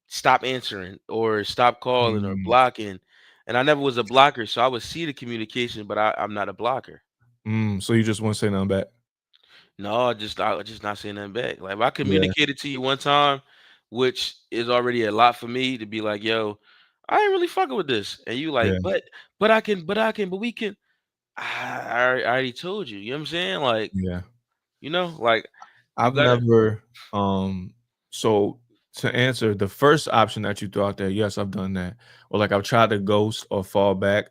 stop answering or stop calling or mm, blocking. And I never was a blocker, so I would see the communication, but I'm not a blocker. so you just won't say nothing back. No, I just not saying nothing back. Like if I Yeah, communicated to you one time, which is already a lot for me to be like, yo, I ain't really fucking with this. And you yeah, like, but we can. I already told you. You know what I'm saying? Like, yeah. like you I've gotta. never so to answer the first option that you threw out there, yes, I've done that. Or like I've tried to ghost or fall back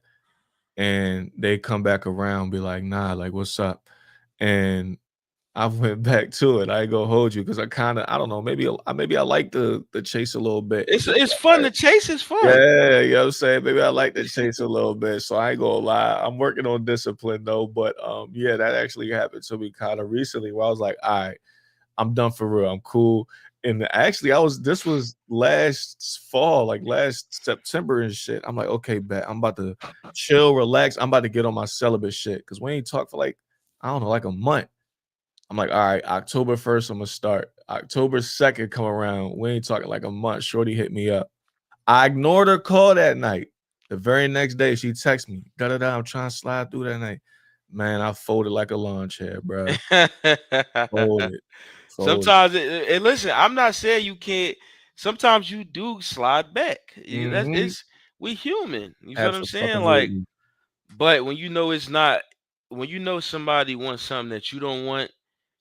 and they come back around, be like, nah, like what's up? And I went back to it. I ain't gonna hold you because I don't know, maybe I like the chase a little bit. It's fun to chase. It's fun. Yeah, you know what I'm saying? Maybe I like the chase a little bit. So I ain't gonna lie. I'm working on discipline though. But yeah, that actually happened to me kind of recently where I was like, all right, I'm done for real. I'm cool. And actually, this was last fall, like last September and shit. I'm like, okay, bet. I'm about to chill, relax. I'm about to get on my celibate shit. Cause we ain't talked for like, I don't know, like a month. I'm like, all right, October 1st, I'm gonna start. October 2nd come around. We ain't talking like a month. Shorty hit me up. I ignored her call that night. The very next day, she texted me, da da da. I'm trying to slide through that night. Man, I folded like a lawn chair, bro. Folded, folded. Sometimes, and listen, I'm not saying you can't. Sometimes you do slide back. That's Mm-hmm. it's we human. You feel what I'm saying? Like, Absolutely. but when you know it's not, when you know somebody wants something that you don't want,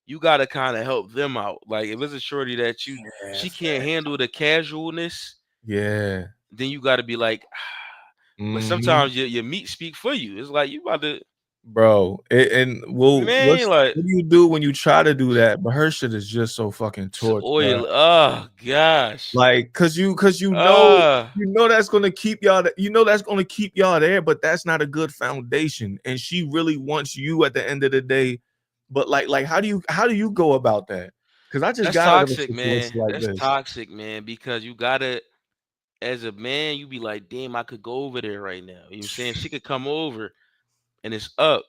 you gotta kind of help them out. Like if it's a shorty that Yeah, she can't handle the casualness, yeah. then you gotta be like. But Mhm. sometimes your meat speak for you. It's like you about to, Bro, and you well, mean like what do you do when you try to do that? But her shit is just so fucking it's torch, bro. oil. Oh gosh. Like, cause Uh you know that's gonna keep y'all, you know that's gonna keep y'all there, but that's not a good foundation. And she really wants you at the end of the day. But like, how do you go about that? Because I just That's got out of a toxic, man. situation like That's this. toxic, man, because you gotta, as a man, you be like, damn, I could go over there right now. You know what I'm saying? She could come over and it's up.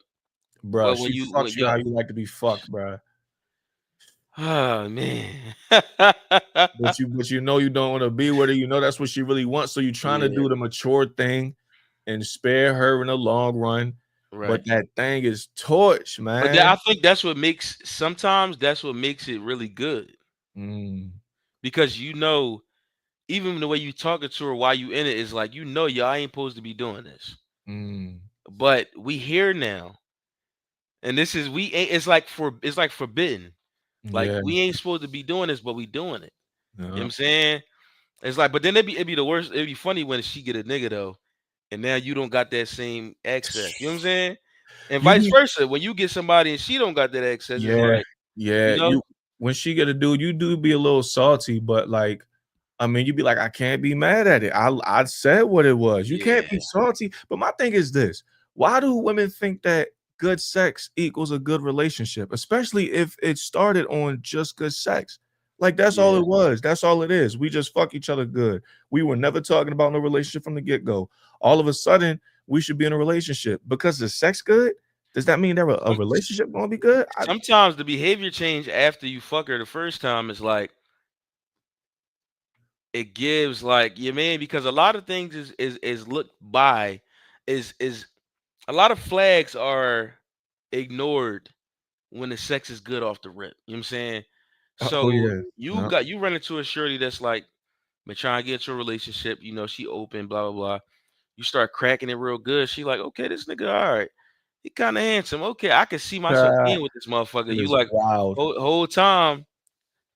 Bruh, But when she you when fucks you you how you like to be fucked, bruh. oh man. But you know you don't want to be with her. You know that's what she really wants. So you're trying to Yeah, do the mature thing and spare her in the long run. right. But that thing is torch, But that, I man. think that's what makes sometimes that's what makes it really good. Mm, Because even the way you talking to her while you in it is like, y'all ain't supposed to be doing this. mm, But we here now. And this is we ain't it's like forbidden. Like yeah, we ain't supposed to be doing this, but we doing it. You know what yeah. I'm saying? It's like, but then it'd be the worst. It'd be funny when she get a nigga though, and now you don't got that same access. You know what I'm saying? And You vice be versa. When you get somebody and she don't got that access, it's yeah, like, you yeah. know, You when she get a dude, you do be a little salty, but like I mean, you be like, I can't be mad at it. I said what it was. You can't yeah. be salty. But my thing is this: why do women think that good sex equals a good relationship, especially if it started on just good sex? Like that's all Yeah. it was. That's all it is. We just fuck each other good. We were never talking about no relationship from the get go. All of a sudden, we should be in a relationship because the sex good. Does that mean that a Some- relationship gonna be good? Sometimes the behavior change after you fuck her the first time is like it gives like your man because a lot of things is looked by is a lot of flags are ignored when the sex is good off the rip. You know what I'm saying? Oh So yeah, no, you run into a shorty that's like been trying to get into a relationship, she open, blah blah blah. You start cracking it real good. She like, okay, this nigga, all right. He kind of handsome. Okay, I can see myself being with this motherfucker. it You is like wild, whole time,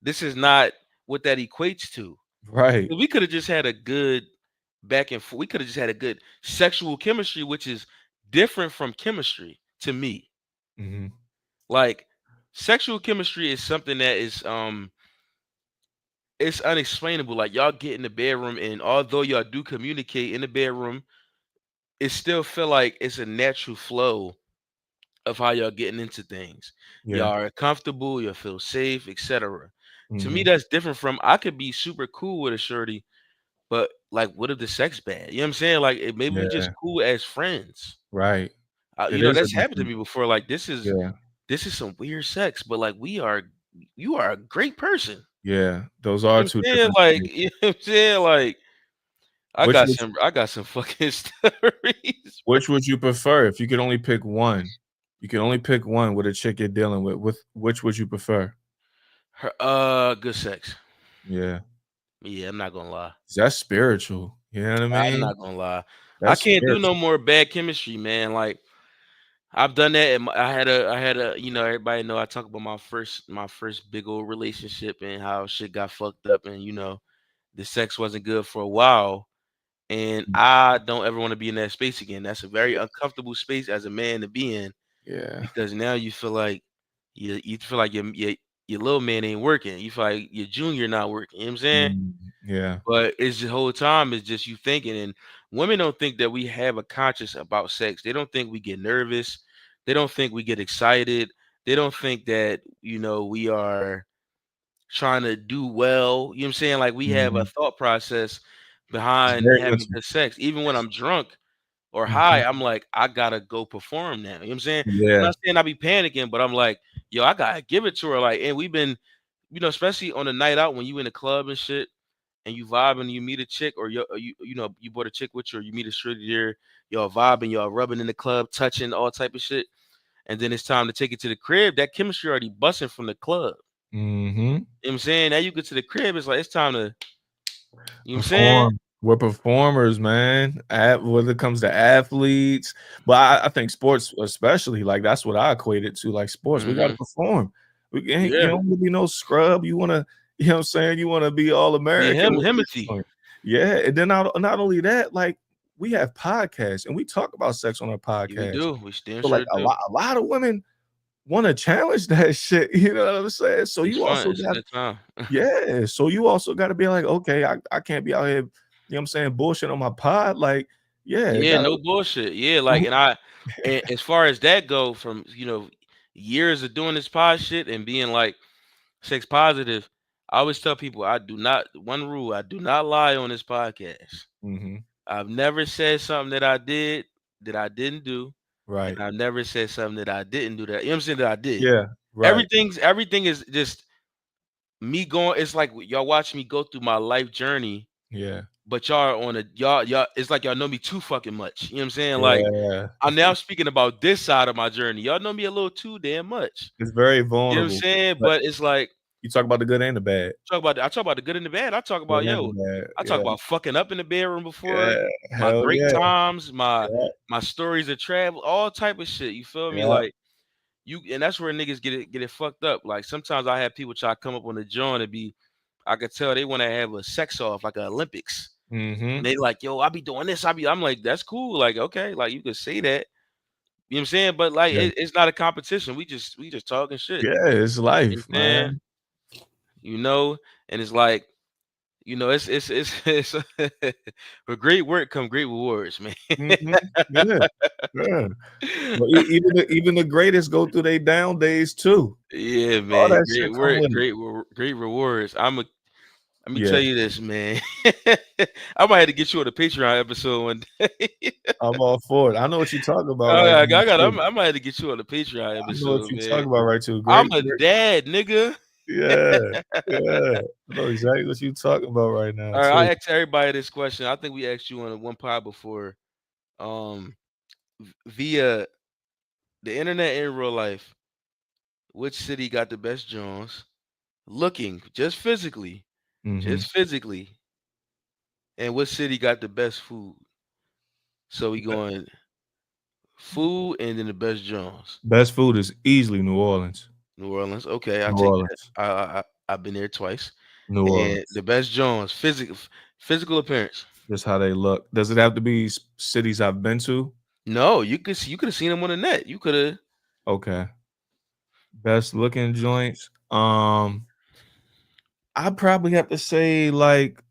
this is not what that equates to. right? We could have just had a good back and forth. We could have just had a good sexual chemistry, which is different from chemistry to me. Mhm. Like sexual chemistry is something that is it's unexplainable. Like y'all get in the bedroom and although y'all do communicate in the bedroom, it still feel like it's a natural flow of how y'all getting into things. Yeah. Y'all are comfortable, you feel safe, etc. To me, Mhm. that's different from I could be super cool with a shorty, but like, what if the sex bad? You know what I'm saying? Like, maybe we just Yeah. cool as friends. Right. It is a That's happened to different. me before. Like, this is Yeah. this is some weird sex, but like, you are a great person. Yeah. Those You are know two what I'm saying? different Like, things. you know what I'm saying? Like, Which would I got some fucking stories. which would you prefer if you could only pick one? You could only pick one with a chick you're dealing with. With which would you prefer? Good sex. Yeah. Yeah, I'm not gonna lie. That's spiritual. You know what I I'm mean? not gonna lie. I That's can't do no spiritual. more bad chemistry, man. Like I've done that. And I had a. Everybody know I talk about my first big old relationship and how shit got fucked up, and the sex wasn't good for a while. And I don't ever want to be in that space again. That's a very uncomfortable space as a man to be in Yeah. because now you feel like you feel like your little man ain't working. You feel like your junior not working. You know what I'm saying? Mm, yeah. But it's the whole time it's just you thinking, and women don't think that we have a conscience about sex. They don't think we get nervous. They don't think we get excited. They don't think that we are trying to do well. You know what I'm saying? Like we have a Mhm. thought process It's behind very having mental. good sex. Even when I'm drunk or high, Mhm. I'm like, I gotta go perform now. You know what I'm saying? I'm Yeah. not saying I be panicking, but I'm like, yo, I gotta give it to her. Like, and we've been, especially on a night out when you in the club and shit and you vibe and you meet a chick or you brought a chick with you or you meet a shorty there, y'all vibing, y'all rubbing in the club, touching all type of shit, and then it's time to take it to the crib. That chemistry already busting from the club. Mhm. You know what I'm saying? Now you get to the crib, it's like it's time to, you know what I'm saying? Perform. We're performers, man. Whether it comes to athletes, but I think sports, especially, like that's what I equate it to. Like sports, we got to Hmm. perform. We ain't, you Yeah. don't want to be no scrub. You want to, you know what I'm saying? You want to be all Be American with this himothy. joint. Yeah, and then not only that, like we have podcasts and we talk about sex on our Yeah, we podcast. do. We damn So like sure do. a lot of women want to challenge that shit. You know what I'm saying? So It's you fun. also It's a got good time. yeah, so you also gotta be like, okay, I can't be out here, you know what I'm saying, bullshit on my pod. Like, yeah, it Yeah, gotta no bullshit. Yeah, like, and as far as that go, from years of doing this pod shit and being like sex positive. I always tell people I do not one rule, I do not lie on this podcast. Mm-hmm. I've never said something that I did that I didn't do, Right. and I've never said something that I didn't do that. You know what I'm saying that I did. Yeah. Right. Everything is just me going. It's like y'all watch me go through my life journey, Yeah. but y'all are on a y'all. It's like y'all know me too fucking much. You know what I'm saying? Like Yeah. I'm now speaking about this side of my journey. Y'all know me a little too damn much. It's very You know what I'm vulnerable. saying? But But it's like you talk about the good and the bad. I talk about the good and the bad. I talk Good about and yo. the bad. I talk Yeah. about fucking up in the bedroom before, Yeah. my Hell great yeah. times, Yeah. my stories of travel, all type of shit. You feel me? Yeah. Like you, and that's where niggas get it fucked up. Like sometimes I have people try to come up on the joint and be, I could tell they want to have a sex off like a Olympics. Mm-hmm. And they like, yo, I be doing this. I'm like, that's cool. Like, okay, like you could say that. You know what I'm saying? But like Yeah. it's not a competition. We just talking shit. Yeah. It's You know life, what I'm saying? man. You know, and it's like, you know, it's with great work come great rewards, man. Mm-hmm. Yeah. Yeah. But even the greatest go through their down days too. Yeah, All man. that shit Great come work, with it. great rewards. Let me Yeah. tell you this, man. I might have to get you on a Patreon episode one day. I'm all for it. I know what you're talking about right now. Too. I might have to get you on a Patreon I know what episode, you're man. talking about right too. I'm Great. a dad, nigga. Yeah. Yeah. I know exactly what you're talking about right now All right, I too. asked everybody this question. I think we asked you on one pod before. Um, via the internet in real life, which city got the best Jones? Looking, Mm-hmm. just physically, and what city got the best food? So we going food and then the best Jones. Best food is easily New Orleans. New Orleans. Okay, I'll New take that. Orleans. I've been there twice. New And Orleans. the best Jones, physical appearance. Just how they look. Does it have to be cities I've been to? No, you could have seen them on the net. You could have. Okay. Best looking joints. I probably have to say like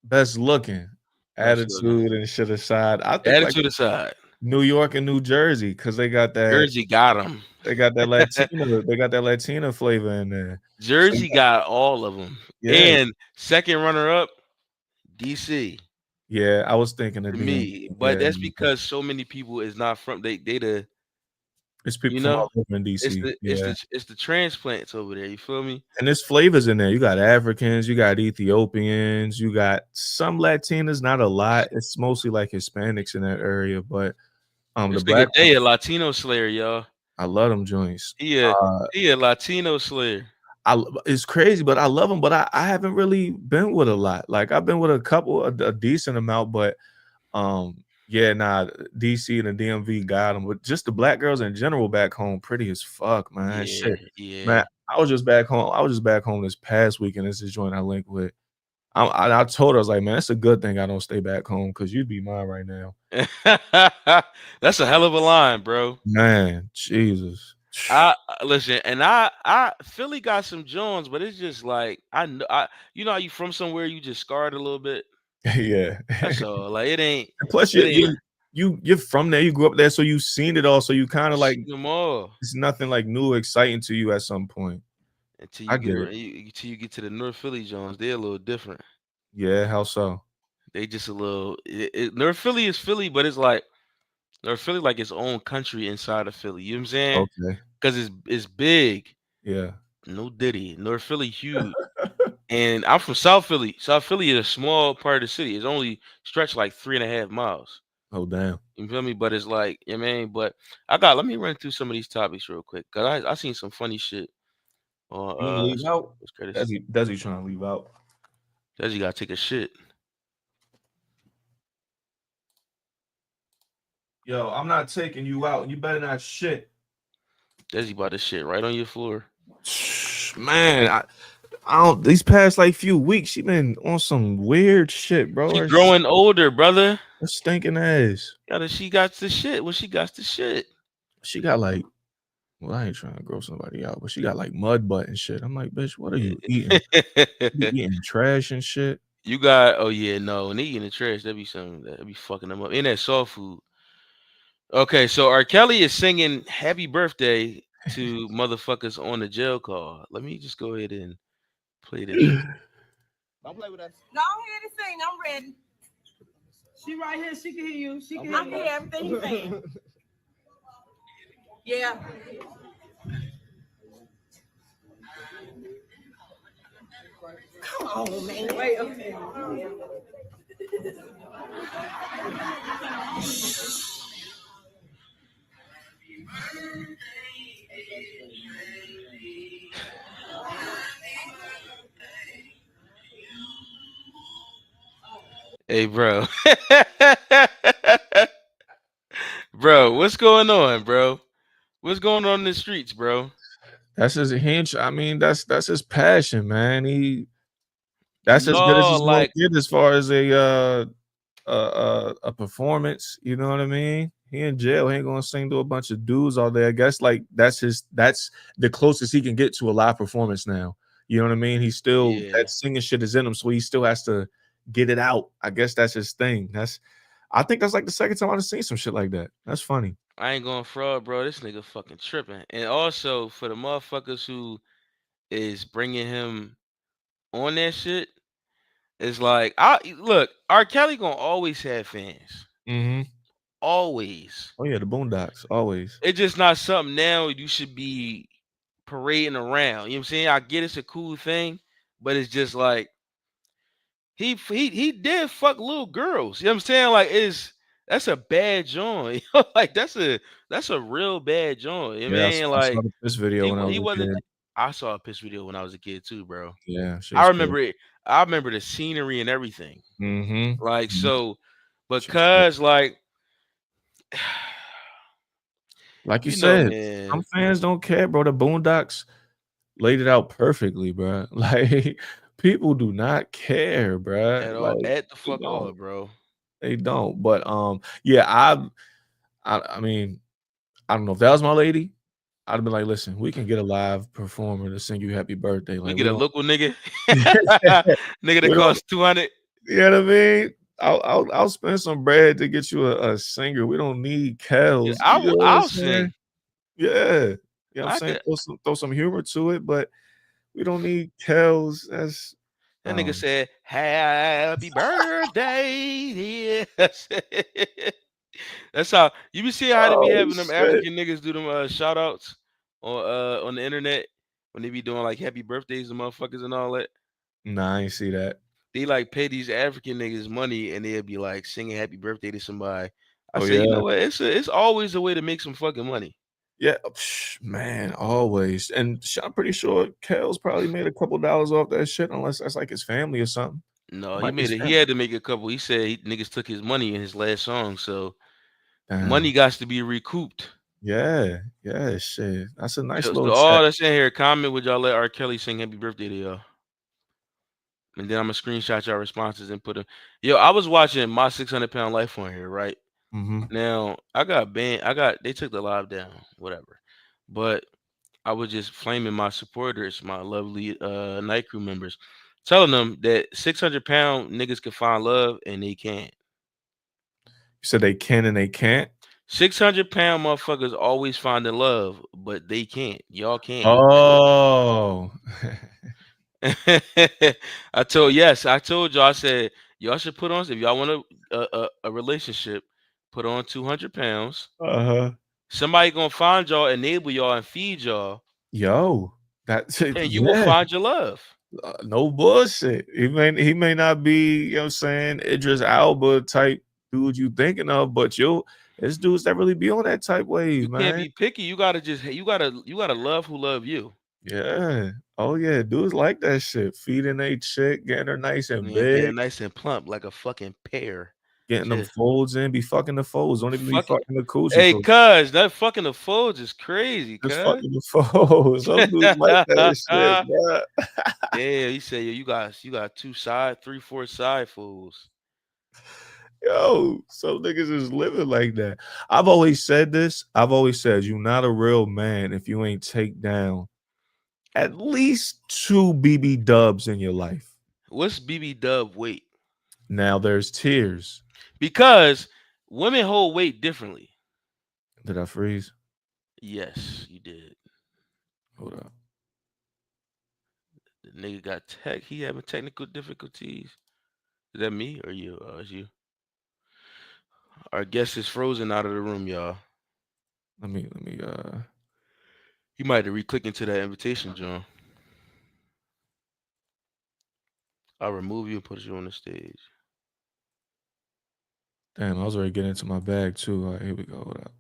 best looking. Best looking. Attitude and shit aside. I think like Attitude aside, New York and New Jersey because they got that Jersey got them. They got that Latina flavor in there. So, Jersey got all of them. yeah, And second runner up, DC yeah. I was thinking of for DMV. me. But Yeah, that's because so many people is not from they the it's people you from know all over in DC. Yeah, it's the transplants over there. You feel me? and there's flavors in there. You got Africans, you got Ethiopians, you got some Latinas, not a lot. It's mostly like Hispanics in that area, but the This nigga black Day a Latino slayer, y'all. I love them joints. He a Latino slayer. It's crazy, but I love them. But I haven't really been with a lot. Like I've been with a couple, a decent amount, but yeah, nah, DC and the DMV got them. But just the black girls in general back home, pretty as fuck, man. Shit, Yeah. man. I was just back home. I was just back home this past weekend. This is joint I linked with. I told her I was like, man, it's a good thing I don't stay back home because you'd be mine right now. That's a hell of a line, bro. Man, Jesus. I listen, and I Philly got some Jones, but it's just like I know you know how you from somewhere you just scarred a little bit. Yeah. That's all. Like it ain't. And plus, It ain't you're from there. You grew up there, so you've seen it all. So you kind of like seen them all it's nothing like new or exciting to you at some point. until I you get get it. until you get to the North Philly Jones. They're a little different. Yeah, how so? They just a little. North Philly is Philly, but it's like North Philly like its own country inside of Philly. You know what I'm saying? Okay. Because it's big. Yeah. No Diddy. North Philly huge. And I'm from South Philly. South Philly is a small part of the city. It's only stretched like 3.5 miles. Oh damn. You feel me? But it's like, you know what I mean? But let me run through some of these topics real quick. Cause I seen some funny shit on You wanna leave out? what's credit? Does he trying to leave out? Desi gotta take a shit. Yo, I'm not taking you out. You better not shit. Desi about to shit right on your floor. Man, I don't. These past like few weeks, she been on some weird shit, bro. She growing older, brother. Her stinking ass. She got the shit. Well, she got the shit. She got like, well, I ain't trying to grow somebody out, but she got like mud butt and shit. I'm like, bitch, what are you eating? You eating trash and shit. You got oh yeah, no, when they eating the trash, that'd be something that'd be fucking them up. In that soft food. Okay, so R. Kelly is singing Happy Birthday to motherfuckers on the jail call. Let me just go ahead and play this shit. Don't play with us. Go ahead and sing. I'm ready. She right here. She can hear you. She can I hear can you. hear everything you saying. Yeah. Come on, man. Wait, okay. Hey, bro. Bro, what's going on, bro? What's going on in the streets, bro? That's his hinge. I mean, that's his passion, man. That's as good as No, he's gonna like get as far as a performance. You know what I mean? He in jail. He ain't gonna sing to a bunch of dudes all day. I guess like that's the closest he can get to a live performance now. You know what I mean? He's still yeah. that singing shit is in him, so he still has to get it out. I guess that's his thing. I think that's like the second time I've seen some shit like that. That's funny. I ain't going fraud, bro. This nigga fucking tripping. And also for the motherfuckers who is bringing him on that shit, it's like I look. R. Kelly gonna always have fans. Mm-hmm. Always. Oh yeah, the Boondocks always. It's just not something now you should be parading around. You know what I'm saying? I get it's a cool thing, but it's just like he did fuck little girls. You know what I'm saying? Like that's a bad joint. Like that's a real bad joint. You know what Yeah, I mean? I saw Like this video when I he was a wasn't. kid. I saw a piss video when I was a kid too, bro. Yeah, I shit's good. remember it. I remember the scenery and everything. Mm-hmm. Like so, Shit's good. because like Like you you know, said, man. some fans don't care, bro. The Boondocks laid it out perfectly, bro. Like people do not care, bro. At all, Like at the they fuck all, don't. bro. They don't. But yeah, I mean, I don't know if that was my lady. I'd have been like, listen, we can get a live performer to sing you happy birthday. We Like get we a don't, local nigga, nigga we that don't. costs 200. You know what I mean? I'll spend some bread to get you a singer. We don't need Yeah, Kels. You know what I'm I'll saying? sing. Yeah. You know what I'm I saying? could. Throw some humor to it, but we don't need Kels. That nigga said, "Happy birthday." Yeah. That's how you be seeing how they be oh having them shit. African niggas do them shout outs on the internet when they be doing like happy birthdays to motherfuckers and all that. Nah, I ain't see that. They like pay these African niggas money and they'll be like singing happy birthday to somebody. I Oh say, you yeah. know what? It's always a way to make some fucking money. Yeah, man, always. And I'm pretty sure Kels probably made a couple dollars off that shit, unless that's like his family or something. No, he Might be made his it. He family. had to make a couple. He said niggas took his money in his last song, so Damn. money got to be recouped. Yeah, shit. That's a nice So little all check. that's in here, comment would y'all let R. Kelly sing happy birthday to y'all? And then I'm gonna screenshot y'all responses and put them. Yo, I was watching My 600 Pound Life on here, right? Mm-hmm. Now they took the live down, whatever. But I was just flaming my supporters, my lovely night crew members, telling them that 600 pound niggas can find love and they can't. You said they can and they can't. 600 pound motherfuckers always finding love, but they can't. Y'all can't. Oh. I told y'all. I said y'all should put on if y'all want a relationship. Put on 200 pounds. Uh-huh. Somebody gonna find y'all, enable y'all, and feed y'all, Yo, that's and you will find your love. no bullshit. He may not be, you know what I'm saying, Idris Elba type dude you thinking of, but it's dudes that really be on that type wave, You man. can't be picky. You gotta love who love you. Yeah. Oh yeah, dudes like that shit. Feeding a chick, getting her nice and Yeah, getting big, nice and plump like a fucking pear. getting them Just folds in, be fucking the folds. Don't even be fucking. fucking the coochie. Hey, So cuz that fucking the folds is crazy, just cuz. fucking the folds. Some dudes like that shit, bro. Yeah, he said, yo, you got 3, 4 side fools. Yo, some niggas is living like that. I've always said this. I've always said you're not a real man if you ain't take down at least 2 BBWs in your life. What's BB weight? Now there's tiers. Because women hold weight differently. Did I freeze? Yes, you did. Hold up. The nigga got tech. He having technical difficulties. Is that me or you? It's you. Our guest is frozen out of the room, y'all. Let me He might have re-clicked into that invitation, John. I'll remove you and put you on the stage. damn, I was already getting into my bag too. All right, here we go. Hold up.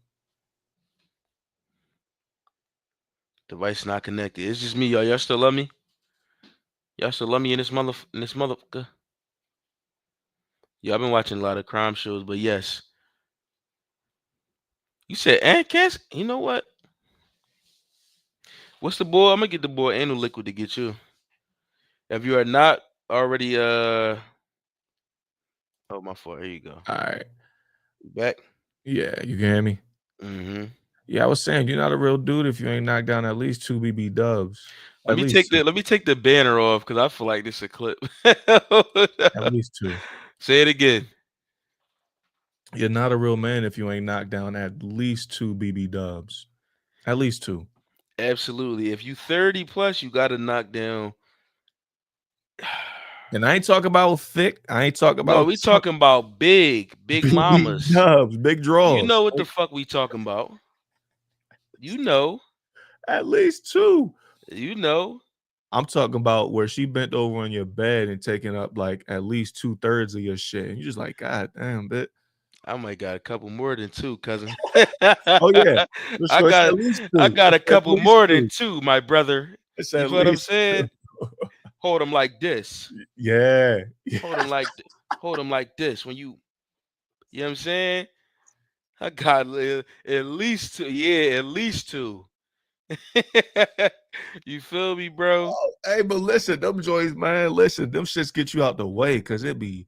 Device not connected. It's just me, y'all. Y'all still love me? Y'all still love me in this motherfucker? Yeah, I've been watching a lot of crime shows, but yes. You said and Cass? You know what? What's the boy? I'm gonna get the boy Anal Liquid to get you. If you are not already oh my fault. Here you go. All right. You back? Yeah, you can hear me? Mm-hmm. Yeah, I was saying you're not a real dude if you ain't knocked down at least 2 BBWs. Let me take the banner off because I feel like this is a clip. At least 2. Say it again. You're not a real man if you ain't knocked down at least 2 BBWs. At least 2. Absolutely. If you 30 plus, you gotta knock down. And I ain't talking about thick. I ain't talking about No, we talking about big mamas. BBWs, big draws. You know what the fuck we talking about. You know. At least 2. You know. I'm talking about where she bent over on your bed and taking up like at least 2/3 of your shit. And you're just like, God damn, bitch. I might got a couple more than 2, cousin. Oh yeah. I got a couple more than 2, my brother. It's You at know what I'm least saying? 2. Hold them like this. Yeah. Hold them like this. When you know what I'm saying? I got at least 2. Yeah, at least 2. You feel me, bro? Oh, hey, but listen, them joints, man. Listen, them shits get you out the way because it be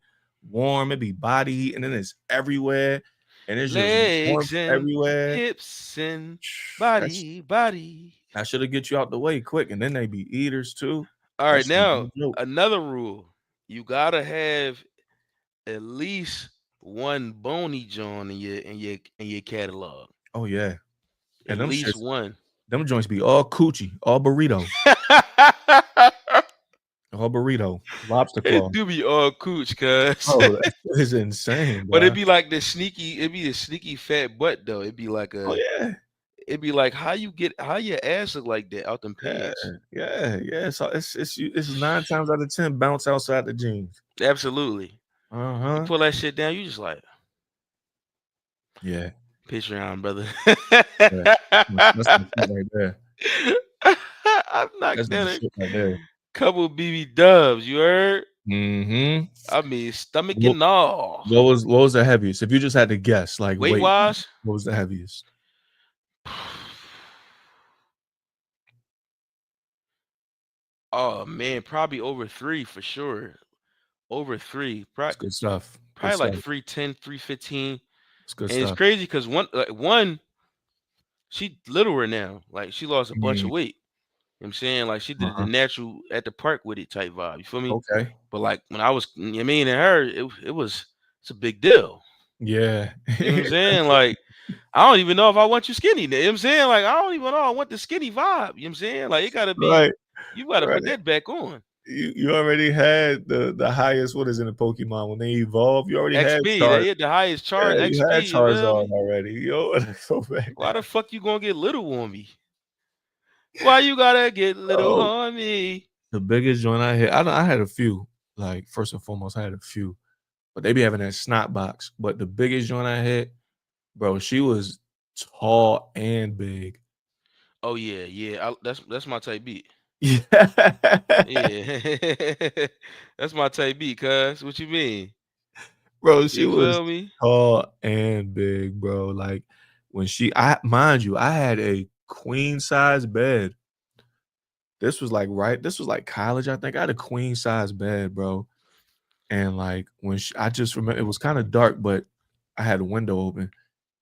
warm, it be body heat, and then it's everywhere, and it's just warmth Legs and everywhere. hips and That's- body. I should have get you out the way quick, and then they be eaters too. All right, That's now no joke. another rule: you gotta have at least one bony joint in your catalog. Oh yeah, At and them least shits, one. them joints be all coochie, all burrito, all burrito, lobster claw. It do be all cooch, cuz. Oh, that is insane, But bro. it'd be like the sneaky fat butt though. It'd be like Oh yeah. it'd be like how your ass look like that out them Yeah, pants. yeah. So it's 9 times out of 10 bounce outside the jeans. Absolutely. You Uh-huh. pull that shit down, you just like Yeah. Patreon, brother. That's some shit right there. I've knocked That's down some a shit right there. couple BB you heard? Mm-hmm. I mean stomach What, and all. what was the heaviest? If you just had to guess, like Weight weight, wise? what was the heaviest? Oh man, probably over 3 for sure. Over 3. It's good stuff. Good Probably like stuff. 310, 315. It's good And it's stuff. crazy because one, she littler now. Like she lost a bunch of weight. You know what I'm saying? Like she did the natural at the park with it type vibe. You feel me? Okay. But like when I was I mean and her, it's a big deal. Yeah. You know what I'm saying? Like, I don't even know if I want you skinny. You know what I'm saying? Like, I don't even know I want the skinny vibe. You know what I'm saying? Like, it gotta be Right. you gotta Right. put that back on. You already had the highest, what is in the Pokemon when they evolve? You already had XP, Charizard. they hit the highest charge. Yeah, you had XP, you feel Charizard me? already. Yo, so bad. Why the fuck you gonna get little on me? Why you gotta get little Oh, on me? the biggest joint I hit, I had a few. Like, first and foremost, I had a few. But they be having that snot box. But the biggest joint I hit, bro, she was tall and big. Oh yeah. That's my type beat. Yeah. Yeah. That's my type beat, cuz. What you mean? Bro, she You was feel me? tall and big, bro. Like when mind you, I had a queen size bed. This was like college, I think. I had a queen size bed, bro. And like I just remember it was kind of dark, but I had a window open.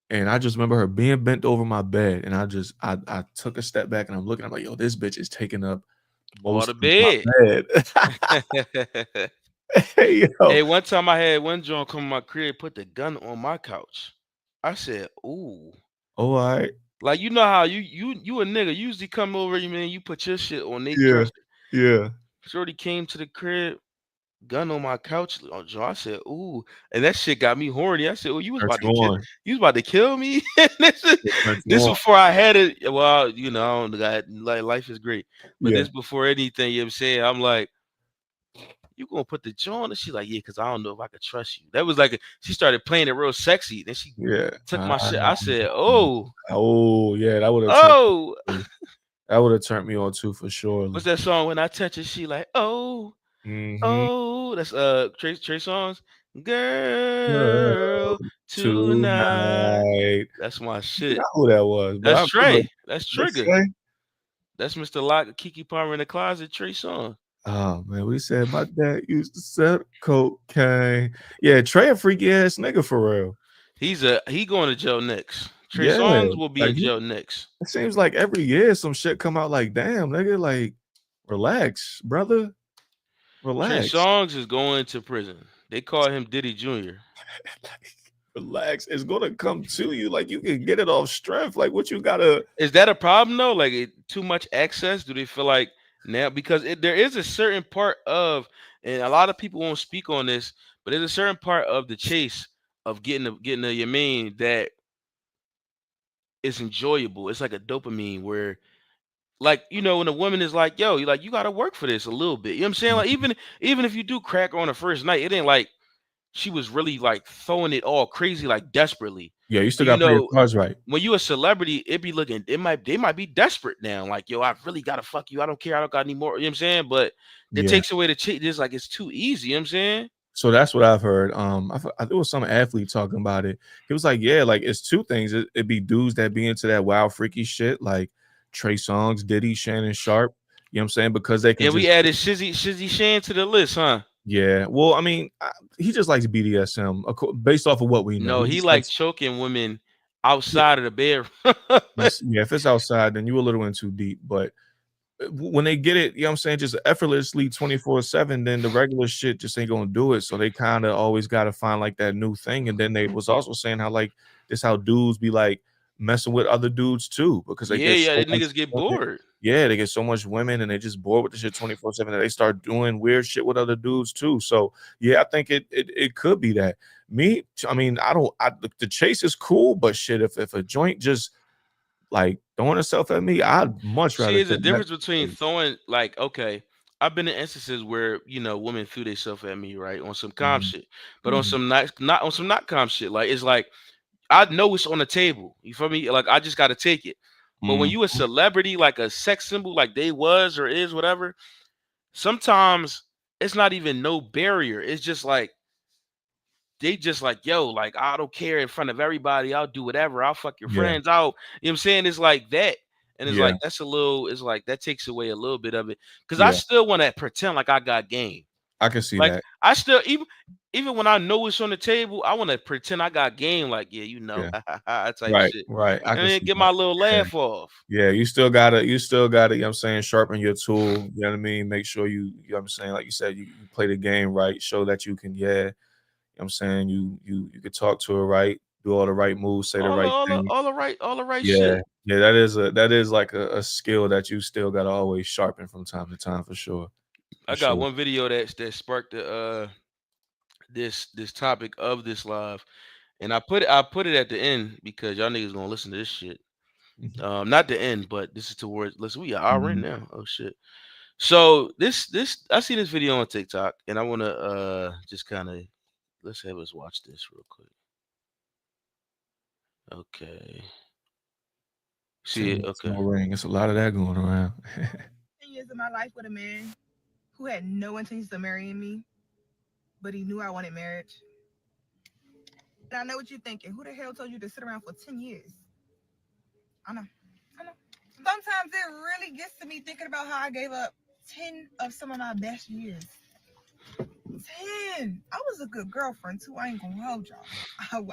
And I just remember her being bent over my bed. And I took a step back and I'm looking, I'm like, yo, this bitch is taking up All most the of my bed. bed. Hey, yo. Hey, one time I had one joint come to my crib, put the gun on my couch. I said, "Ooh, Oh, all right. Like you know how you a nigga you usually come over, you man, you put your shit on they Yeah, dresser. yeah. Shorty came to the crib, gun on my couch. On Joe, I said, "Ooh," and that shit got me horny. I said, "Oh, Turn you on. you was about to kill me." this is It turns you this on. before I had it. Well, you know, I don't got like life is great, but Yeah. this before anything. You know what I'm saying? I'm like, "You gonna put the jaw on?" And she like, "Yeah, because I don't know if I could trust you." That was like she started playing it real sexy. Then she Yeah. took my shit. I said, "Oh, Oh, yeah, that would have turned oh." me. That would have turned me on too for sure. What's that song? When I touch it, she like, "Oh." Mm-hmm. Oh, that's Trey Songz. Girl, Girl, tonight. tonight. That's my I forgot shit. who that was, but That's I remember Trey. That's let's Trigger. say. That's Mr. Lock, Kiki Palmer in the closet, Trey Songz. Oh man, we said my dad used to sell cocaine. Yeah, Trey a freaky ass nigga for real. He going to jail next. Trey Yeah, Songz will be like in jail next. it seems like every year some shit come out like, damn, nigga, like relax, brother, Trey relax. Songz is going to prison. They call him Diddy Jr. Relax. It's gonna come to you. Like you can get it off strength. Like what you gotta. Is that a problem though? Like too much access? Do they feel like now because there is a certain part of, and a lot of people won't speak on this, but there's a certain part of the chase of getting to your main that is enjoyable. It's like a dopamine where, like when a woman is like, "Yo, you gotta work for this a little bit." You know what I'm saying? Like even if you do crack her on the first night, it ain't like she was really like throwing it all crazy like desperately. Yeah, you still You gotta play your know, cards right. when you a celebrity, it be looking, they might be desperate now. Like, yo, I really gotta fuck you. I don't care. I don't got any more. You know what I'm saying? But it Yeah. takes away the cheat. It's like it's too easy. You know what I'm saying? So that's what I've heard. There was some athlete talking about it. He was like, yeah, like it's two things. It be dudes that be into that wild freaky shit, like Trey Songz, Diddy, Shannon Sharp. You know what I'm saying? Because they can Yeah, we just added Shizzy Shan to the list, huh? yeah. Well, I mean, he just likes BDSM based off of what we know. No, He he just like likes choking women yeah. outside of the bedroom. Yeah, if it's outside, then you a little in too deep. But when they get it, you know what I'm saying, just effortlessly 24/7, then the regular shit just ain't gonna do it. So they kind of always gotta find like that new thing. And then they was also saying how like this how dudes be like messing with other dudes too, because they Yeah, get yeah, so the much niggas get women. bored. Yeah, they get so much women and they just bored with the shit 24/7 and they start doing weird shit with other dudes too. So yeah, I think it could be that. Me, I mean, the chase is cool, but shit, if a joint just like throwing herself at me, I'd much See, rather there's a take that. difference between throwing like, okay, I've been in instances where women threw themselves at me, right, on some calm Mhm, shit, but on mhm, some not on some not calm shit. Like it's like I know it's on the table. You feel me? Like I just got to take it. But when you a mhm. celebrity, like a sex symbol, like they was or is whatever, sometimes it's not even no barrier. It's just like they just like, yo, like I don't care in front of everybody. I'll do whatever. I'll fuck your Yeah, friends out. You know what I'm saying? It's like that. And it's yeah, like that's a little, it's like that takes away a little bit of it. Cause I yeah. still want to pretend like I got game. I can see Like that. I still even when I know it's on the table, I want to pretend I got game, like, yeah, Yeah. type Right, shit. right. I And can then see get that. my little Yeah. laugh off. Yeah, you still gotta, you know what I'm saying, sharpen your tool. You know what I mean? Make sure you know what I'm saying, like you said, you play the game right, show that you can, yeah, you know what I'm saying, you could talk to her right, do all the right moves, say the right thing. All the right Yeah, shit. yeah, that is like a skill that you still gotta always sharpen from time to time for sure. For I got sure. one video that sparked the this topic of this live. And I put it at the end because y'all niggas gonna listen to this shit. Mhm. Not the end, but this is towards listen, we are hour in Mhm. now. Oh shit. So this I see this video on TikTok and I wanna just kinda let's have us watch this real quick. Okay. See it? 10 minutes, Okay. no ring. It's a lot of that going around. 10 years of my life with a man who had no intentions of marrying me, but he knew I wanted marriage. And I know what you're thinking. Who the hell told you to sit around for 10 years? I know. I know. Sometimes it really gets to me thinking about how I gave up 10 of some of my best years. 10. I was a good girlfriend too. I ain't gonna hold y'all.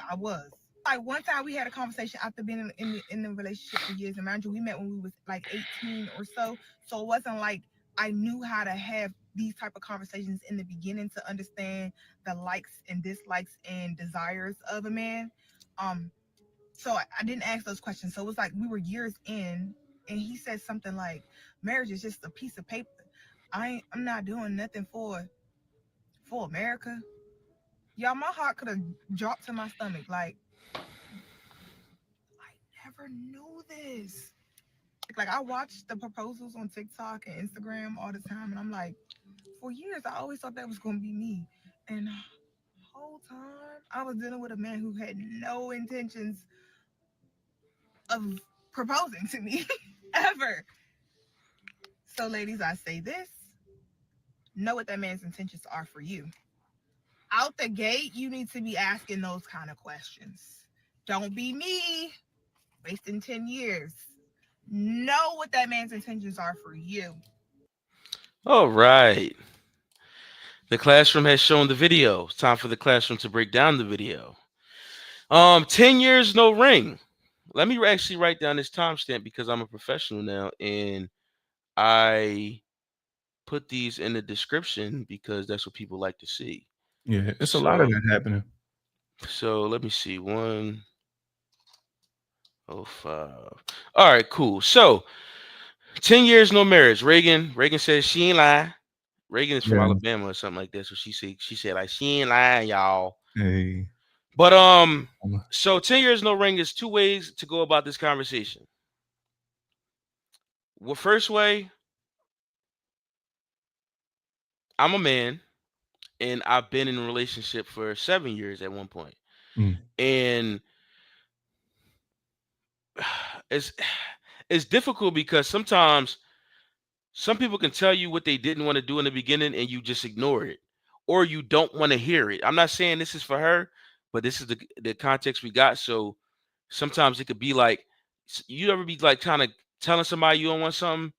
I was. Like one time we had a conversation after being in the relationship for years. And mind you, we met when we was like 18 or so. So it wasn't like I knew how to have these type of conversations in the beginning to understand the likes and dislikes and desires of a man. Um, So I didn't ask those questions. So it was like we were years in, and he said something like, "Marriage is just a piece of paper. I'm not doing nothing for America." Y'all, my heart could have dropped to my stomach. Like, I never knew this. Like, I watch the proposals on TikTok and Instagram all the time, and I'm like, for years I always thought that was gonna be me. And the whole time I was dealing with a man who had no intentions of proposing to me ever. So, ladies, I say this: know what that man's intentions are for you. Out the gate, you need to be asking those kind of questions. Don't be me, wasting 10 years. Know what that man's intentions are for you. All right. The classroom has shown the video. It's time for the classroom to break down the video. 10 years, no ring. Let me actually write down this timestamp because I'm a professional now, and I put these in the description because that's what people like to see. Yeah, it's a lot of So, that happening. let me see. 1:05. All right, cool. So, 10 years, no marriage. Reagan says she ain't lying. Reagan is from Yeah. Alabama or something like that. So she said like she ain't lying, y'all. Hey. But so 10 years no ring is two ways to go about this conversation. Well, first way, I'm a man and I've been in a relationship for 7 years at one point. Mm. And it's it's difficult because sometimes some people can tell you what they didn't want to do in the beginning and you just ignore it or you don't want to hear it. I'm not saying this is for her, but this is the context we got. So sometimes it could be like you ever be like kind of telling somebody you don't want something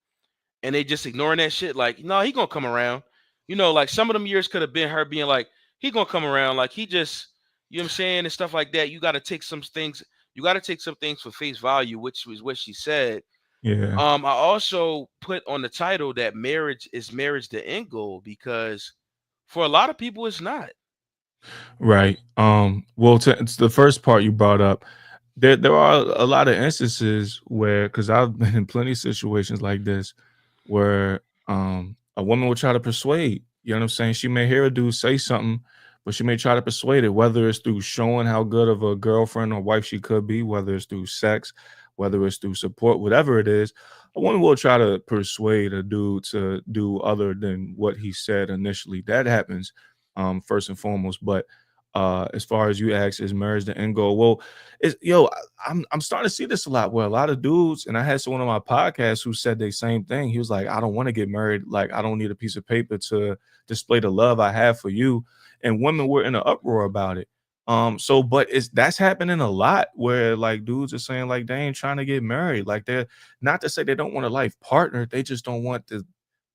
and they just ignoring that shit. Like, no, he gonna come around. Like some of them years could have been her being like, he gonna come around. Like he just, you know what I'm saying, and stuff like that. You got to take some things. You got to take some things for face value, which was what she said. Yeah. I also put on the title that marriage the end goal because for a lot of people it's not. Right. Well, it's the first part you brought up. There are a lot of instances where, because I've been in plenty of situations like this, where a woman will try to persuade. You know what I'm saying? She may hear a dude say something, but she may try to persuade it, whether it's through showing how good of a girlfriend or wife she could be, whether it's through sex, whether it's through support, whatever it is. A woman will try to persuade a dude to do other than what he said initially. That happens first and foremost. But as far as you ask, is marriage the end goal? Well, I'm starting to see this a lot where a lot of dudes, and I had someone on my podcast who said the same thing. He was like, I don't want to get married. Like, I don't need a piece of paper to display the love I have for you. And women were in an uproar about it. But that's happening a lot where like dudes are saying like they ain't trying to get married. Like they're not to say they don't want a life partner, they just don't want the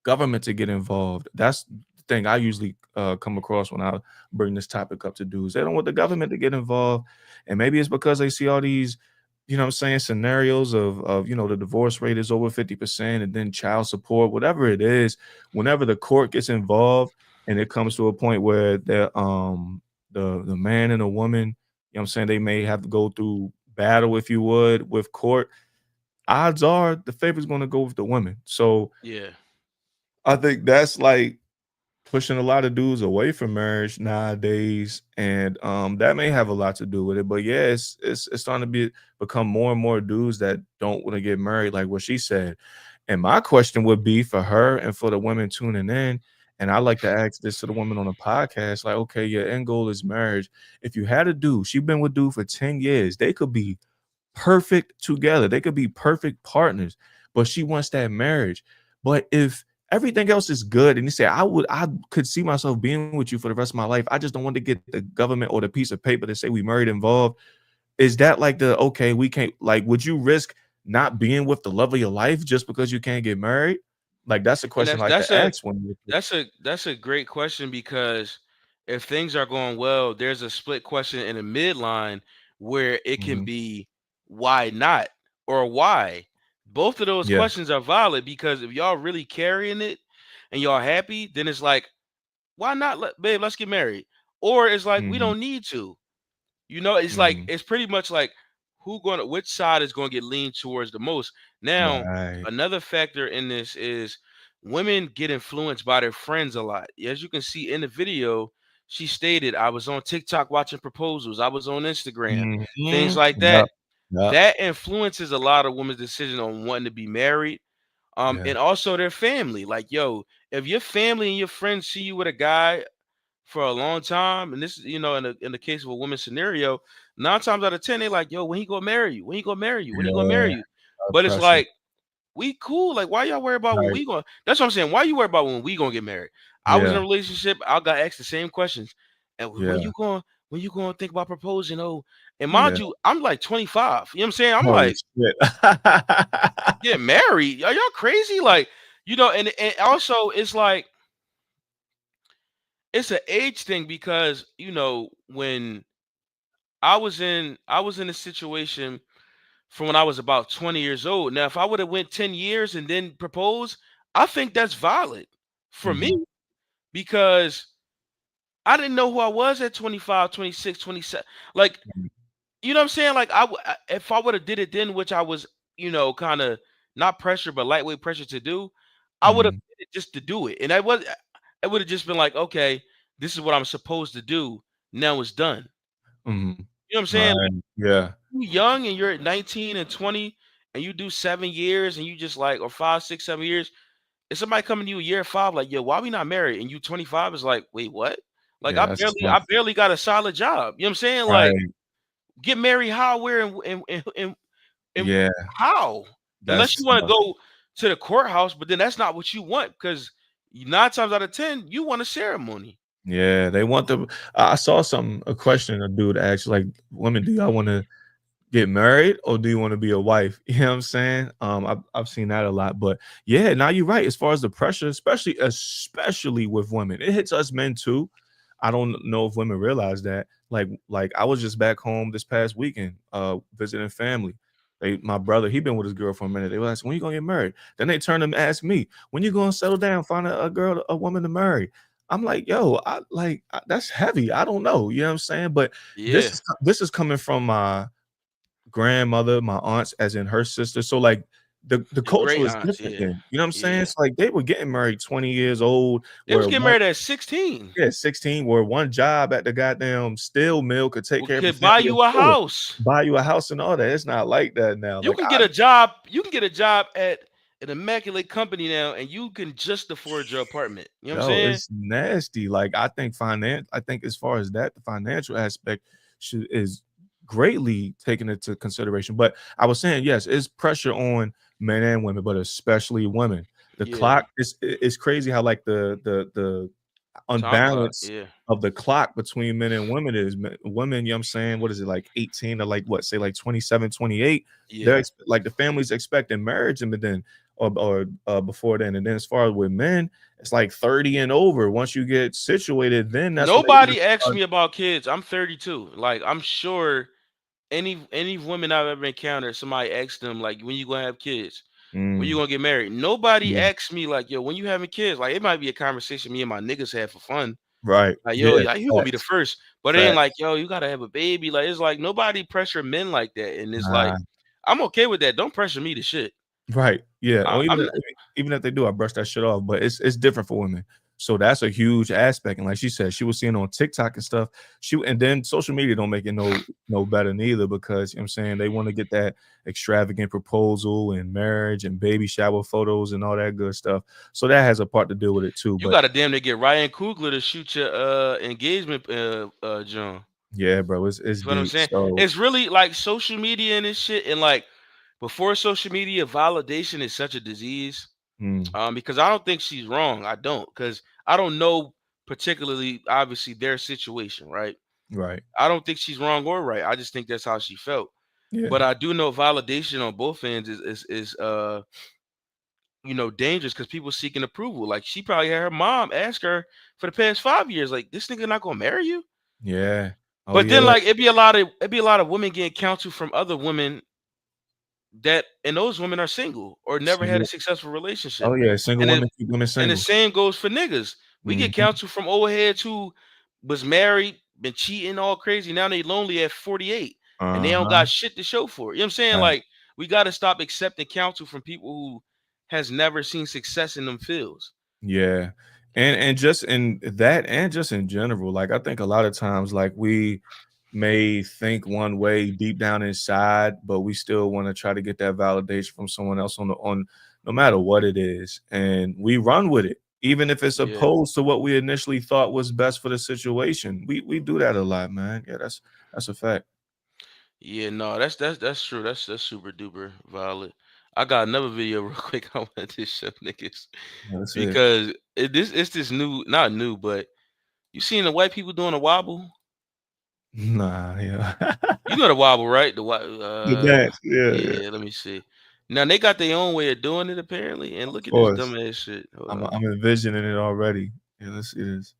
government to get involved. That's the thing I usually come across when I bring this topic up to dudes. They don't want the government to get involved. And maybe it's because they see all these, you know what I'm saying, scenarios of the divorce rate is over 50% and then child support, whatever it is, whenever the court gets involved and it comes to a point where the man and the woman, you know what I'm saying, they may have to go through battle, if you would, with court, odds are the favorite's going to go with the women. So Yeah. I think that's like pushing a lot of dudes away from marriage nowadays, and that may have a lot to do with it. But yeah, it's starting to become more and more dudes that don't want to get married, like what she said. And my question would be for her and for the women tuning in, and I like to ask this to the women on the podcast, like, okay, your end goal is marriage. If you had a dude, she's been with dude for 10 years, they could be perfect together. They could be perfect partners, but she wants that marriage. But if everything else is good and you say, I could see myself being with you for the rest of my life, I just don't want to get the government or the piece of paper to say we married involved. Is that like okay, we can't, like, would you risk not being with the love of your life just because you can't get married? Like, that's a And question I like to ask when that's a great question because if things are going well, there's a split question in the midline where it can Mhm. be why not or why. Both of those Yeah. questions are valid because if y'all really carrying it and y'all happy, then it's like, why not, babe? Let's get married. Or it's like we Mhm. don't need to. It's like Mhm. it's pretty much like which side is gonna get leaned towards the most. Now, Right. another factor in this is women get influenced by their friends a lot. As you can see in the video, she stated, I was on TikTok watching proposals, I was on Instagram, things like Yep. that. Yep. That influences a lot of women's decision on wanting to be married. Yeah. And also their family. Like, yo, if your family and your friends see you with a guy for a long time, and this is, in the case of a woman scenario, 9 times out of 10, they like, yo, when he gonna marry you? When he gonna marry you? When he gonna Yeah. marry you? But it's Pressure. like, we cool. Like, why y'all worry about when Right. we going? That's what I'm saying. Why you worry about when we gonna get married? I was in a Yeah. relationship. I got asked the same questions. And Yeah. when you going to think about proposing? Oh, and mind Yeah. you, I'm like 25. You know what I'm saying? I'm Holy like, shit. get married? Are y'all crazy? Like, and also it's like it's an age thing because when I was in a situation from when I was about 20 years old. Now, if I would have went 10 years and then proposed, I think that's valid for Mhm. me because I didn't know who I was at 25, 26, 27. Like, Mhm. you know what I'm saying? Like, if I would have did it then, which I was, kind of not pressure, but lightweight pressure to do, I would have Mhm. did it just to do it. And I would have just been like, okay, this is what I'm supposed to do. Now it's done. Mhm. You know what I'm saying? Right. Yeah. You young and you're at 19 and 20 and you do 7 years and you just like, or 5, 6, 7 years, if somebody coming to you year 5, like, yo, why we not married? And you 25 is like, wait, what? Like, Yeah, I that's barely, tough. I barely got a solid job. You know what I'm saying? Like, Right. get married how, where, and Yeah, how? Unless that's you want to tough. go to the courthouse, but then that's not what you want because 9 times out of 10, you want a ceremony. Yeah, they want the I saw a question a dude asked, like, "Women, do y'all wanna get married or do you want to be a wife?" You know what I'm saying? I've seen that a lot, but yeah, now you're right. As far as the pressure, especially with women, it hits us men too. I don't know if women realize that. Like I was just back home this past weekend, visiting family. My brother, he been with his girl for a minute. They were asking, when you gonna get married? Then they turned and asked me, when you gonna settle down, find a girl, a woman to marry? I'm like, yo, that's heavy. I don't know. You know what I'm saying? But Yeah. this is coming from my grandmother, my aunts, as in her sister. So like the Your culture great is aunts. different Yeah. then. You know what I'm saying? Yeah. It's like they were getting married 20 years old, They was where getting one married at 16. yeah, 16, where one job at the goddamn steel mill could take We care of your could buy family and you a afford house. buy you a house and all that. It's not like that now. You Like can get a job. You can get a job at an immaculate company now, and you can just afford your apartment. You know what I'm yo, saying? it's nasty. Like I think as far as that, the financial aspect is greatly taken into consideration. But I was saying, yes, it's pressure on men and women, but especially women. The Yeah. clock is crazy how like the Time clock. unbalance Yeah. of the clock between men and women is women, you know what I'm saying? What is it, like 18 to like what, say like 27, 28? They're Yeah. like the family's expecting marriage and then or before then. And then as far as with men, it's like 30 and over. Once you get situated, then that's when they really Nobody asked start. me about kids. I'm 32. Like, I'm sure any women I've ever encountered, somebody asked them like, when you gonna have kids? When you Mm, gonna get married? Nobody yeah, asked me like, yo, when you having kids? Like, it might be a conversation me and my niggas had for fun. right. Like, yo, Yeah, you gonna be the facts. first, but it ain't Facts. like, yo, you gotta have a baby. Like, it's like nobody pressure men like that, and it's like, Nah. I'm okay with that. Don't pressure me to shit. Right. Yeah. Or I'm even if they do, I brush that shit off. But it's different for women. So that's a huge aspect. And like she said, she was seeing on TikTok and stuff. And then social media don't make it no better neither, because you know what I'm saying, they want to get that extravagant proposal and marriage and baby shower photos and all that good stuff. So that has a part to do with it too. You But gotta damn near get Ryan Coogler to shoot your engagement John. yeah, bro, it's You know what I'm deep. saying? So It's really like social media and this shit, and like before social media, validation is such a disease. mm, Because I don't think she's wrong. I don't, because I don't know particularly obviously their situation, right? right. I don't think she's wrong or right. I just think that's how she felt. Yeah. But I do know validation on both ends is dangerous because people seeking approval. Like, she probably had her mom ask her for the past 5 years, like, this nigga not gonna marry you. Yeah. Oh But yeah. then like it'd be a lot of women getting counsel from other women and those women are single or never had a Single. successful Oh relationship. yeah. Single And it, women keep women and the single. same goes for niggas. We get Mhm. counsel from old heads who was married, been cheating all crazy. Now they lonely at 48. and they don't Uh-huh. got shit to show for it. You know what I'm saying? Right. Like, we got to stop accepting counsel from people who has never seen success in them fields. Yeah. And just in that and just in general, like I think a lot of times like we may think one way deep down inside, but we still want to try to get that validation from someone else on no matter what it is. And we run with it, even if it's Yeah. opposed to what we initially thought was best for the situation. We do that a lot, man. Yeah, that's a fact. Yeah, no, that's true. That's super duper valid. I got another video real quick I wanted to show niggas That's it. because it's this new, not new, but you seen the white people doing a wobble? Nah, yeah. You know the wobble, right? The The dance, yeah. yeah. Let me see. Now they got their own way of doing it apparently, and Of look at this course. dumbass shit. Hold I'm on. I'm envisioning it already. Yeah, let's see this.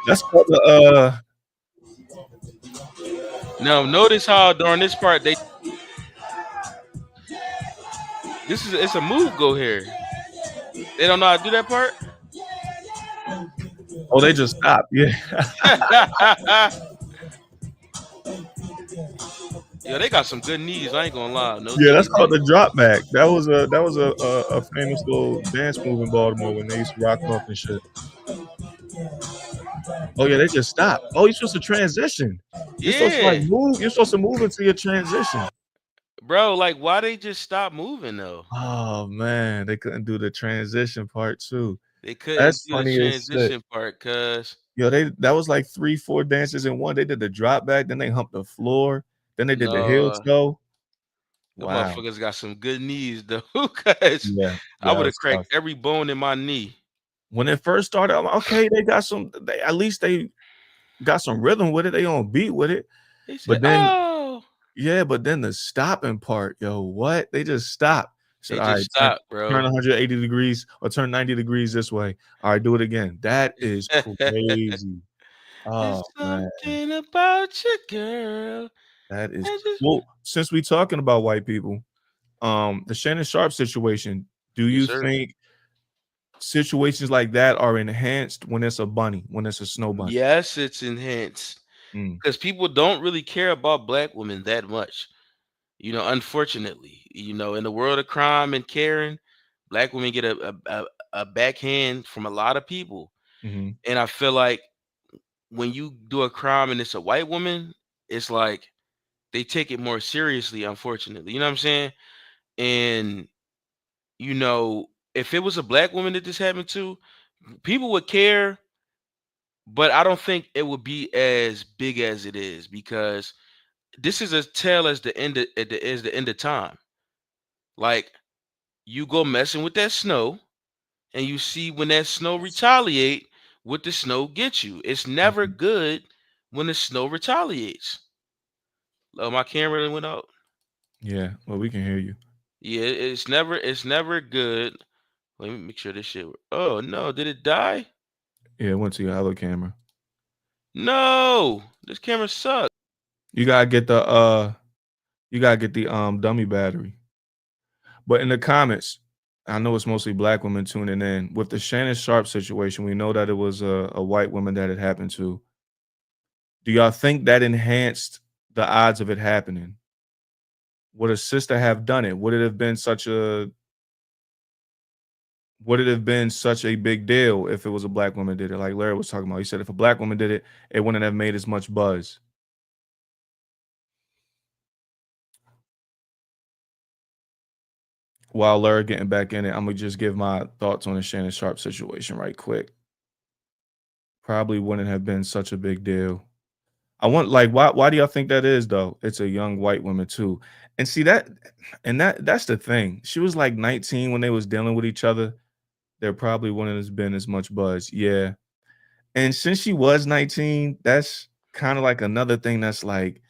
That's called the Now notice how during this part it's a move go here. They don't know how to do that part. oh, they just stopped. Yeah. Yo, they got some good knees. I ain't gonna lie. No Yeah, that's jiggy called the jig. drop back. That was a famous little dance move in Baltimore when they used to rock off and shit. Oh yeah, they just stopped. Oh, you're supposed to transition. You're supposed to like Yeah, move. You're supposed to move into your transition. bro. Like, why they just stop moving though? Oh man, they couldn't do the transition part too. They couldn't That's do the funny as shit. transition part, cause Yo, that was like 3-4 dances in one. They did the drop back, then they humped the floor, then they did the heel no, toe. the Wow. motherfuckers got some good knees though. Cause Yeah, I yeah, would have that's tough. cracked every bone in my knee. When it first started, I'm like, okay, they got some. At least they got some rhythm with it. They on beat with it. They said, But then, "Oh," yeah, but then the stopping part, yo, what? They just stopped. Said, they all right, just stopped, turn bro. 180 degrees or turn 90 degrees this way. All right, do it again. That is crazy. Oh It's man, something about you, girl. that is I just well. Since we talking about white people, the Shannon Sharp situation. Do yes, you sir. think situations like that are enhanced when it's a bunny, when it's a snow bunny? Yes, it's enhanced Mm, because people don't really care about black women that much. You know, unfortunately, you know, in the world of crime and caring, black women get a backhand from a lot of people. hmm And I feel like when you do a crime and it's a white woman, it's like they take it more seriously, unfortunately. You know what I'm saying? And you know, if it was a black woman that this happened to, people would care, but I don't think it would be as big as it is because this is a tale as the end of, as the end of time. Like you go messing with that snow, and you see when that snow retaliate, what the snow gets you. It's never good when the snow retaliates. Oh, my camera went out. Yeah, well, we can hear you. Yeah, it's never good. Let me make sure this shit. Oh no, did it die? Yeah, it went to your other camera. No, this camera sucks. You gotta get the dummy battery. But in the comments, I know it's mostly black women tuning in. With the Shannon Sharp situation, we know that it was a white woman that it happened to. Do y'all think that enhanced the odds of it happening? Would a sister have done it? Would it have been such a big deal if it was a black woman did it? Like Larry was talking about. He said if a black woman did it, it wouldn't have made as much buzz. While Larry getting back in it, I'm gonna just give my thoughts on the Shannon Sharp situation right quick. Probably wouldn't have been such a big deal. I want like why do y'all think that is though? It's a young white woman too. And see that's the thing. She was like 19 when they was dealing with each other. There probably wouldn't have been as much buzz. Yeah. And since she was 19, that's kind of like another thing that's like,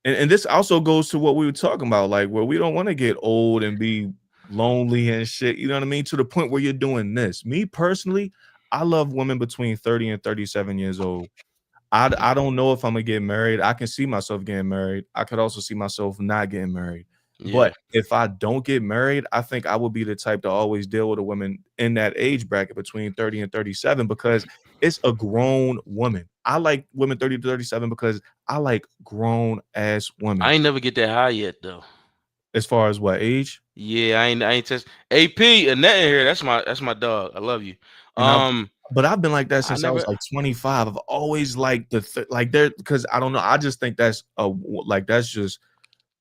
and this also goes to what we were talking about, like where we don't want to get old and be lonely and shit. You know what I mean? To the point where you're doing this. Me personally, I love women between 30 and 37 years old. I don't know if I'm gonna get married. I can see myself getting married. I could also see myself not getting married. But if I don't get married, I think I would be the type to always deal with a woman in that age bracket between 30 and 37 because it's a grown woman. I like women 30 to 37 because I like grown ass women. I ain't never get that high yet though. As far as what age? Yeah, I ain't test AP Annette in here. That's my dog. I love you. But I've been like that since I was like 25. I've always liked like there because I don't know. I just think that's that's just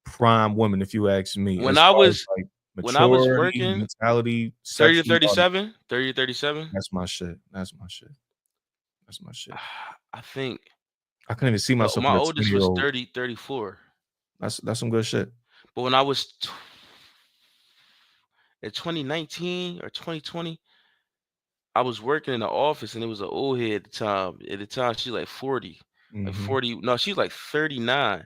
prime woman, if you ask me. When I was working, mentality, 30 to 37, 30 to 37. That's my shit. That's my shit. That's my shit. I think I couldn't even see myself. My oldest was 30, 34. That's some good shit. But when I was in 2019 or 2020, I was working in the office and it was an old head at the time. At the time, she's like 40. Like 40. No, she's like 39,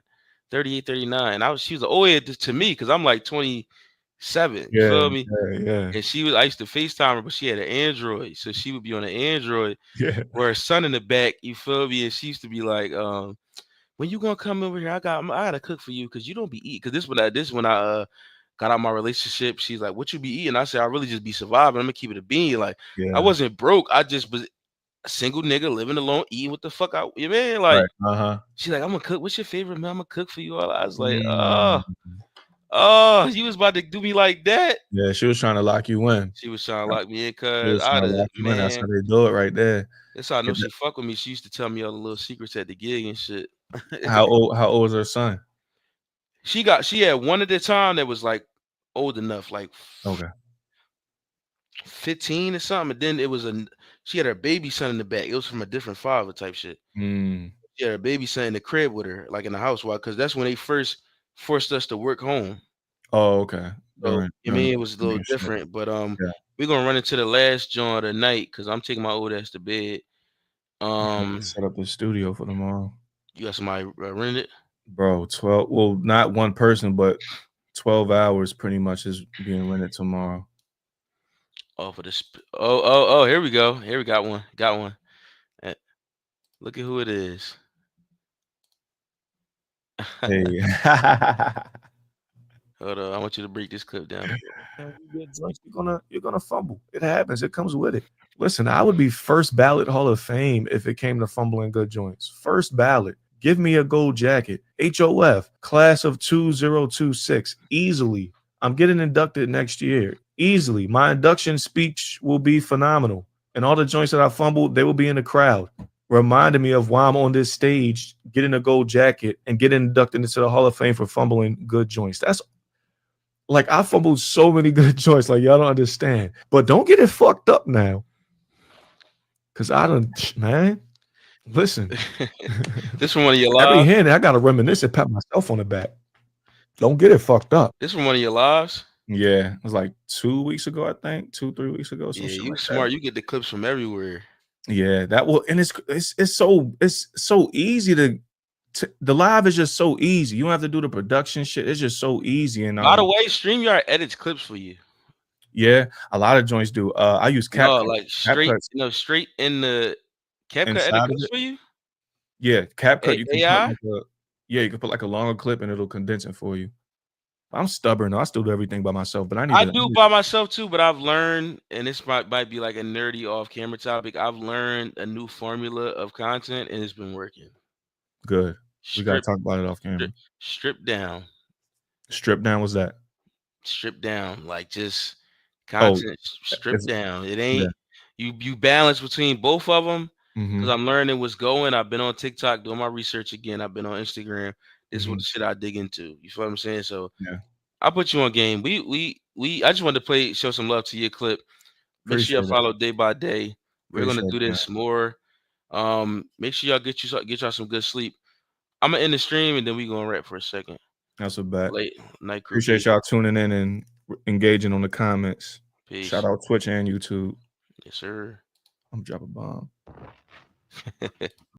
38, 39. And she was an old head to me because I'm like 27. You feel me? Yeah. And I used to FaceTime her, but she had an Android. So she would be on an Android with her son in the back. You feel me? And she used to be like, when you gonna come over here? I gotta cook for you because you don't be eating. Because this when I got out my relationship, she's like, what you be eating? I said, I really just be surviving. I'm gonna keep it a bean. Like I wasn't broke. I just was a single nigga living alone, eating what the fuck I you mean? Like she's like, I'm gonna cook. What's your favorite meal? I'm gonna cook for you all. I was like, oh, you was about to do me like that. Yeah, she was trying to lock you in. She was trying to lock me in because that's how they do it right there. That's how I know she fuck with me. She used to tell me all the little secrets at the gig and shit. How old was her son? She had one at the time that was like old enough, like 15 or something. And then it was she had her baby son in the back. It was from a different father type shit. She had her baby son in the crib with her, like in the house. Why? Because that's when they first forced us to work home. Oh, okay. So, I mean, it was a little different. But we're gonna run into the last joint of the night because I'm taking my old ass to bed. Set up the studio for tomorrow. You got somebody rent it? Bro, 12. Well, not one person, but 12 hours pretty much is being rented tomorrow. Oh, for this. Oh, here we go. Here we got one. Got one. Look at who it is. Hey. Hold on. I want you to break this clip down. You're gonna fumble. It happens. It comes with it. Listen, I would be first ballot Hall of Fame if it came to fumbling good joints. First ballot. Give me a gold jacket. HOF, class of 2026. Easily. I'm getting inducted next year. Easily. My induction speech will be phenomenal. And all the joints that I fumbled, they will be in the crowd. Reminding me of why I'm on this stage, getting a gold jacket and getting inducted into the Hall of Fame for fumbling good joints. That's like I fumbled so many good joints. Like y'all don't understand. But don't get it fucked up now. Cause I don't, man. Listen. This from one of your lives. Every hand I gotta reminisce and pat myself on the back. Don't get it fucked up. This from one of your lives. Yeah, it was like 2 weeks ago, I think 2-3 weeks ago. Yeah, you smart. You get the clips from everywhere. Yeah, that will, and it's so easy to the live is just so easy. You don't have to do the production shit. It's just so easy. And by the way, StreamYard edits clips for you. Yeah, a lot of joints do. I use CapCut. No, like straight in the CapCut edit clips for you. Yeah, CapCut. You can AI. You can put like a longer clip and it'll condense it for you. I'm stubborn. I still do everything by myself, but I do by myself too. But I've learned, and this might be like a nerdy off-camera topic. I've learned a new formula of content, and it's been working. Good. We gotta talk about it off camera. Strip down. Strip down was that? Strip down, like just content. Strip down. It ain't you balance between both of them. Because I'm learning what's going. I've been on TikTok doing my research again. I've been on Instagram. This is what the shit I dig into. You feel what I'm saying? So I put you on game. I just wanted to show some love to your clip. Make sure you follow day by day. We're gonna do this more. Make sure y'all get y'all some good sleep. I'm gonna end the stream and then we gonna rap for a second. That's a bet. Late night crew. Appreciate y'all tuning in and engaging on the comments. Peace. Shout out Twitch and YouTube. Yes, sir. I'm dropping a bomb.